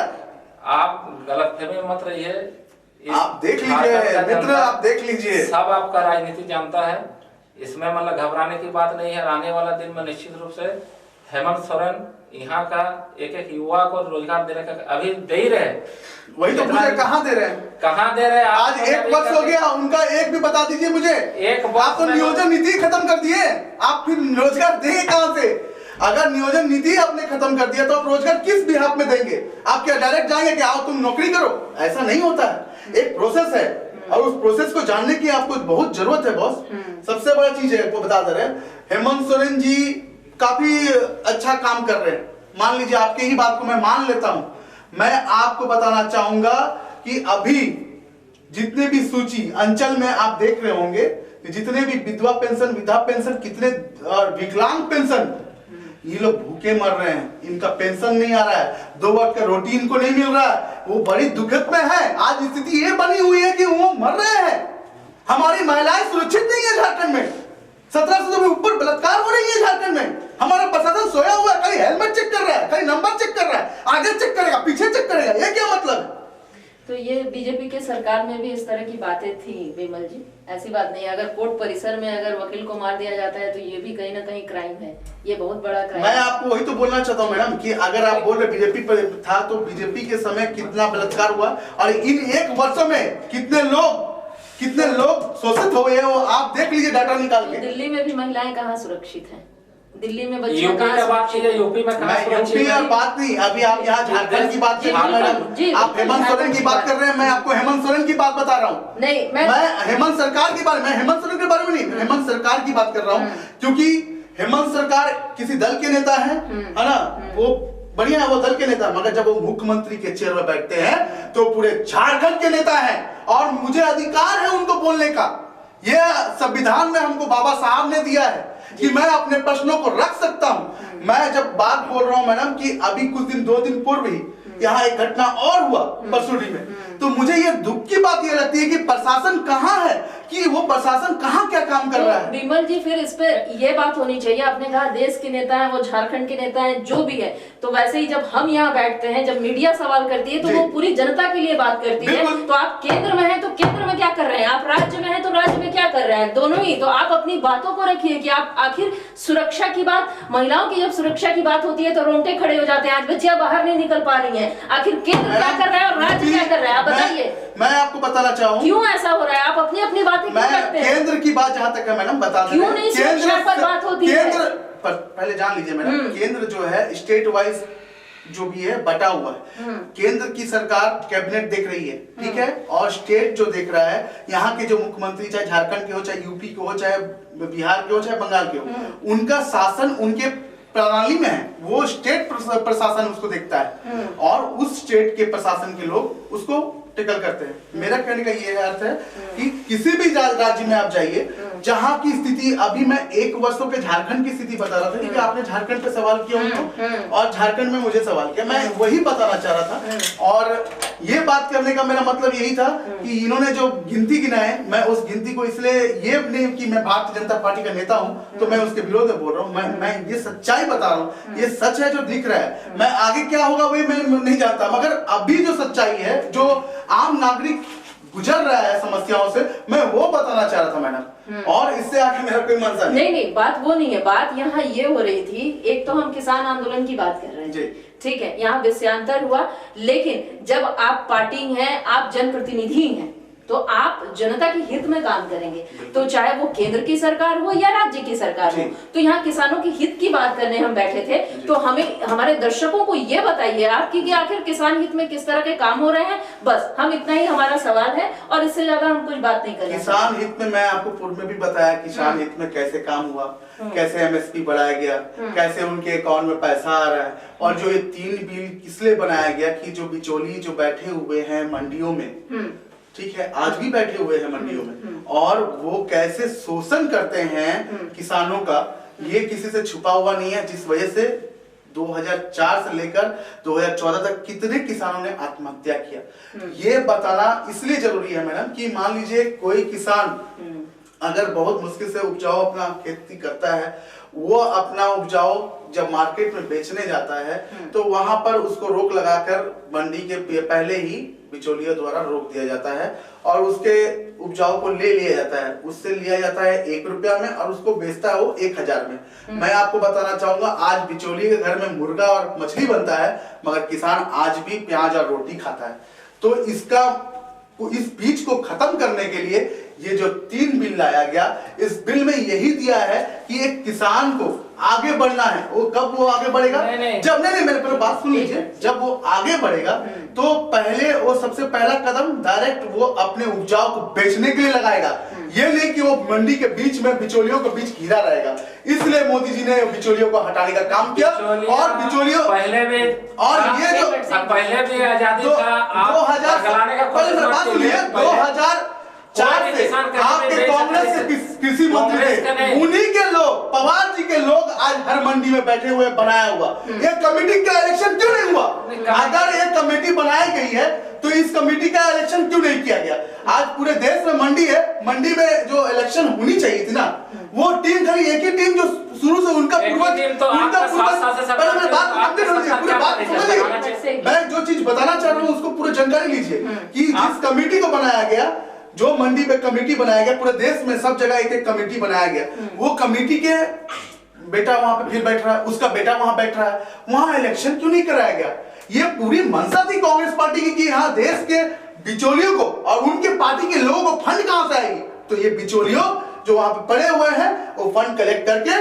आप गलतफहमी मत रहिए, आप देख लीजिए मित्र, आप देख लीजिए, सब आपका राजनीति जानता है, इसमें मतलब घबराने की बात नहीं है। आने वाला दिन में निश्चित रूप से हेमंत सोरेन यहाँ का एक एक युवा को रोजगार देने का अभी दे ही रहे। वही तो मुझे कहाँ दे रहे हैं, कहाँ दे रहे हैं? आज 1 वर्ष हो गया, उनका एक भी बता दीजिए मुझे। आप तो नियोजन नीति खत्म कर दिए, आप फिर रोजगार देंगे कहाँ से? अगर नियोजन नीति आपने खत्म कर दिया तो आप रोजगार किस बिहाफ में देंगे? आप क्या डायरेक्ट जाएंगे कि आओ तुम नौकरी करो? ऐसा नहीं होता है, एक प्रोसेस है और उस प्रोसेस को जानने की आपको बहुत जरूरत है बॉस। सबसे बड़ा चीज है वो बता दे रहे हैं, हेमंत सोरेन जी काफी अच्छा काम कर रहे हैं। मान लीजिए आपकी ही बात को मैं मान लेता हूं। मैं आपको बताना चाहूंगा कि अभी जितने भी सूची अंचल में आप देख रहे होंगे, जितने भी विधवा पेंशन, विधवा पेंशन, कितने विकलांग पेंशन, ये लोग भूखे मर रहे हैं, इनका पेंशन नहीं आ रहा है, 2 वक्त का रोटी इनको नहीं मिल रहा है, वो बड़ी दुखद में है। आज स्थिति ये बनी हुई है कि वो मर रहे हैं। हमारी महिलाएं सुरक्षित नहीं है झारखंड में। 17 से तो ऊपर बलात्कार हो रही है झारखंड में। हमारा प्रशासन सोया हुआ है, खाली हेलमेट चेक कर रहा है, खाली नंबर चेक कर रहा है, आगे चेक करेगा पीछे चेक करेगा, ये क्या मतलब है? तो ये बीजेपी के सरकार में भी इस तरह की बातें थी विमल जी, ऐसी बात नहीं। अगर कोर्ट परिसर में अगर वकील को मार दिया जाता है तो ये भी कहीं ना कहीं क्राइम है, ये बहुत बड़ा क्राइम। मैं आपको वही तो बोलना चाहता हूँ मैडम कि अगर आप बोल रहे बीजेपी पर था तो बीजेपी के समय कितना बलात्कार हुआ और इन 1 वर्षों में कितने लोग शोषित हो गए हैं, वो आप देख लीजिए डाटा निकाल के। दिल्ली में भी महिलाएं कहाँ सुरक्षित हैं? दिल्ली में बच्चे यूपी का बात कीजिए, यूपी में कहाँ सुरक्षित यूपी है? और बात नहीं, अभी आप यहाँ झारखंड की बात कर रहे हैं मैडम, आप हेमंत सोरेन की बात कर रहे हैं, मैं आपको हेमंत सोरेन की बात बता रहा हूँ। नहीं, मैं हेमंत सरकार के बारे में, हेमंत सोरेन के बारे में नहीं, हेमंत सरकार की बात कर रहा हूँ, क्योंकि हेमंत सरकार किसी दल के नेता है ना, वो बढ़िया है, वो दल के नेता, मगर जब वो मुख्यमंत्री के चेयर में बैठते हैं तो पूरे झारखंड के नेता हैं और मुझे अधिकार है उनको बोलने का। ये संविधान में हमको बाबा साहब ने दिया है कि मैं अपने प्रश्नों को रख सकता हूं। मैं जब बात बोल रहा हूं मैडम कि अभी कुछ दिन 2 दिन पूर्व ही यहाँ एक घटना और हुआ परसुडी में, तो मुझे ये दुख की बात ये लगती है कि प्रशासन कहाँ है, कि वो प्रशासन कहाँ क्या काम कर रहा है। विमल जी फिर इस पे ये बात होनी चाहिए, आपने कहा देश के नेता है, वो झारखंड के नेता है, जो भी है, तो वैसे ही जब हम यहाँ बैठते हैं, जब मीडिया सवाल करती है तो वो पूरी जनता के लिए बात करती है। तो आप केंद्र में हैं तो केंद्र में क्या कर रहे हैं, आप राज्य में हैं तो राज्य में क्या कर रहे हैं, दोनों ही। तो आप अपनी बातों को रखिए कि आप आखिर सुरक्षा की बात, महिलाओं की जब सुरक्षा की बात होती है तो रोंगटे खड़े हो जाते हैं। आज बच्चियां बाहर नहीं निकल पा रही हैं, आखिर केंद्र क्या कर रहा है और राज्य क्या कर रहा है, आप बताइए। मैं आपको बताना चाहूँ क्यों ऐसा हो रहा है, आप अपनी अपनी बातें क्यों करते हैं? केंद्र की बात जहां तक है मैडम बता दें, क्यों नहीं सुरक्षा पर बात होती है? केंद्र पर पहले जान लीजिए मैडम, केंद्र जो है स्टेट वाइज जो भी है बटा हुआ है। केंद्र की सरकार कैबिनेट देख रही है, ठीक है, और स्टेट जो देख रहा है, यहाँ के जो मुख्यमंत्री चाहे झारखंड के हो, चाहे यूपी के हो, चाहे बिहार के हो, चाहे बंगाल के हो, उनका शासन उनके प्रणाली में है, वो स्टेट प्रशासन उसको देखता है और उस स्टेट के प्रशासन के लोग उसको टिकल करते हैं। मेरा कहने का ये अर्थ है कि किसी भी राज्य में आप जाइए जहां की स्थिति, अभी मैं 1 वर्षों के झारखंड की स्थिति बता रहा था, क्योंकि आपने झारखंड पे सवाल किया उनको और झारखंड में मुझे सवाल किया, मैं वही बताना चाह रहा था। और ये बात करने का मेरा मतलब यही था कि इन्होंने जो गिनती गिनाए, मैं उस गिनती को इसलिए ये नहीं कि मैं भारतीय जनता पार्टी का नेता हूं तो मैं उसके विरोध में बोल रहा हूं, मैं ये सच्चाई बता रहा हूं, ये सच है जो दिख रहा है। मैं आगे क्या होगा वही मैं नहीं जानता, मगर अभी जो सच्चाई है, जो आम नागरिक गुजर रहा है समस्याओं से, मैं वो बताना चाह रहा था मैडम, और इससे आगे मेरा कोई मंशा नहीं, बात वो नहीं है। बात यहाँ ये हो रही थी, एक तो हम किसान आंदोलन की बात कर रहे हैं, ठीक है, यहाँ विषयांतर हुआ, लेकिन जब आप पार्टी हैं, आप जनप्रतिनिधि हैं, तो आप जनता के हित में काम करेंगे, तो चाहे वो केंद्र की सरकार हो या राज्य की सरकार हो। तो यहाँ किसानों के हित की बात करने हम बैठे थे, तो हमें, हमारे दर्शकों को ये बताइए आप कि आखिर किसान हित में किस तरह के काम हो रहे हैं। बस हम इतना ही हमारा सवाल है और इससे ज्यादा हम कुछ बात नहीं करेंगे। किसान हित में मैं आपको पूर्व में भी बताया, किसान हित में कैसे काम हुआ, कैसे एमएसपी बढ़ाया गया, कैसे उनके अकाउंट में पैसा आ रहा है, और जो ये 3 बिल इसलिए बनाया गया कि जो बिचौली जो बैठे हुए हैं मंडियों में, ठीक है, आज भी बैठे हुए हैं मंडियों में, और वो कैसे शोषण करते हैं किसानों का, ये किसी से छुपा हुआ नहीं है, जिस वजह से 2004 से लेकर 2014 तक कितने किसानों ने आत्महत्या किया। ये बताना इसलिए जरूरी है मैडम कि मान लीजिए कोई किसान अगर बहुत मुश्किल से उपजाऊ अपना खेती करता है, वो अपना उपजाऊ जब मार्केट में बेचने जाता है तो वहां पर उसको रोक लगाकर मंडी के पहले ही बिचौलियों द्वारा रोक दिया जाता है और उसके उपजाऊ को ले लिया जाता है, उससे लिया जाता है 1 रुपया में और उसको बेचता है वो 1000 में। मैं आपको बताना चाहूंगा, आज बिचौली के घर में मुर्गा और मछली बनता है, मगर किसान आज भी प्याज और रोटी खाता है। तो इस बीच को खत्म करने के लिए ये जो 3 बिल लाया गया, इस बिल में यही दिया है कि एक किसान को आगे बढ़ना है। वो कब वो आगे बढ़ेगा? जब नहीं मेरे पहले बात सुन लीजिए, जब वो आगे बढ़ेगा तो पहले वो सबसे पहला कदम डायरेक्ट वो अपने उपजाऊ को बेचने के लिए लगाएगा, ये नहीं कि वो मंडी के बीच में बिचौलियों के बीच घिरा रहेगा। इसलिए मोदी जी ने बिचौलियों को हटाने का काम किया और बिचौलियों पहले भी, और ये जो पहले भी आजादी था, 2000 4 से आपके कांग्रेस के कृषि मंत्री थे, उन्हीं के लोग, पवार जी के लोग आज हर मंडी में बैठे हुए बनाया हुआ। ये कमेटी का इलेक्शन क्यों नहीं हुआ? अगर ये कमेटी बनाई गई है तो इस कमेटी का इलेक्शन क्यों नहीं किया गया? आज पूरे देश में मंडी है, मंडी में जो इलेक्शन होनी चाहिए थी ना, वो टीम खाली एक ही टीम जो शुरू से उनका पूर्वज, मैं जो चीज बताना चाह रहा हूँ उसको पूरी जानकारी लीजिए कि जिस कमेटी को बनाया गया, जो मंडी पे कमेटी बनाया गया, पूरे देश में सब जगह एक एक कमेटी बनाया गया, वो कमेटी के बेटा वहां पे फिर बैठ रहा है, उसका बेटा वहां बैठ रहा है, वहां इलेक्शन क्यों नहीं कराया गया? ये पूरी मंशा थी कांग्रेस पार्टी की कि यहाँ देश के बिचौलियों को और उनके पार्टी के लोगों को फंड कहां से आएगी? तो ये बिचौलियों जो वहां पे पड़े हुए हैं वो फंड कलेक्ट करके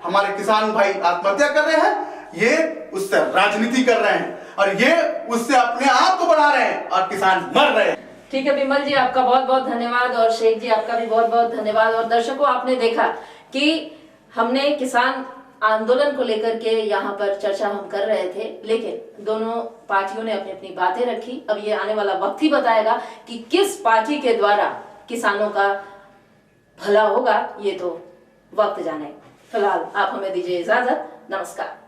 हमारे किसान भाई आत्महत्या कर रहे हैं, ये उससे राजनीति कर रहे हैं और ये उससे अपने आप को बढ़ा रहे हैं और किसान मर रहे हैं। ठीक है विमल जी, आपका बहुत बहुत धन्यवाद और शेख जी आपका भी बहुत बहुत धन्यवाद। और दर्शकों, आपने देखा कि हमने किसान आंदोलन को लेकर के यहाँ पर चर्चा हम कर रहे थे, लेकिन दोनों पार्टियों ने अपनी अपनी बातें रखी। अब ये आने वाला वक्त ही बताएगा कि किस पार्टी के द्वारा किसानों का भला होगा, ये तो वक्त जाने। फिलहाल आप हमें दीजिए इजाजत, नमस्कार।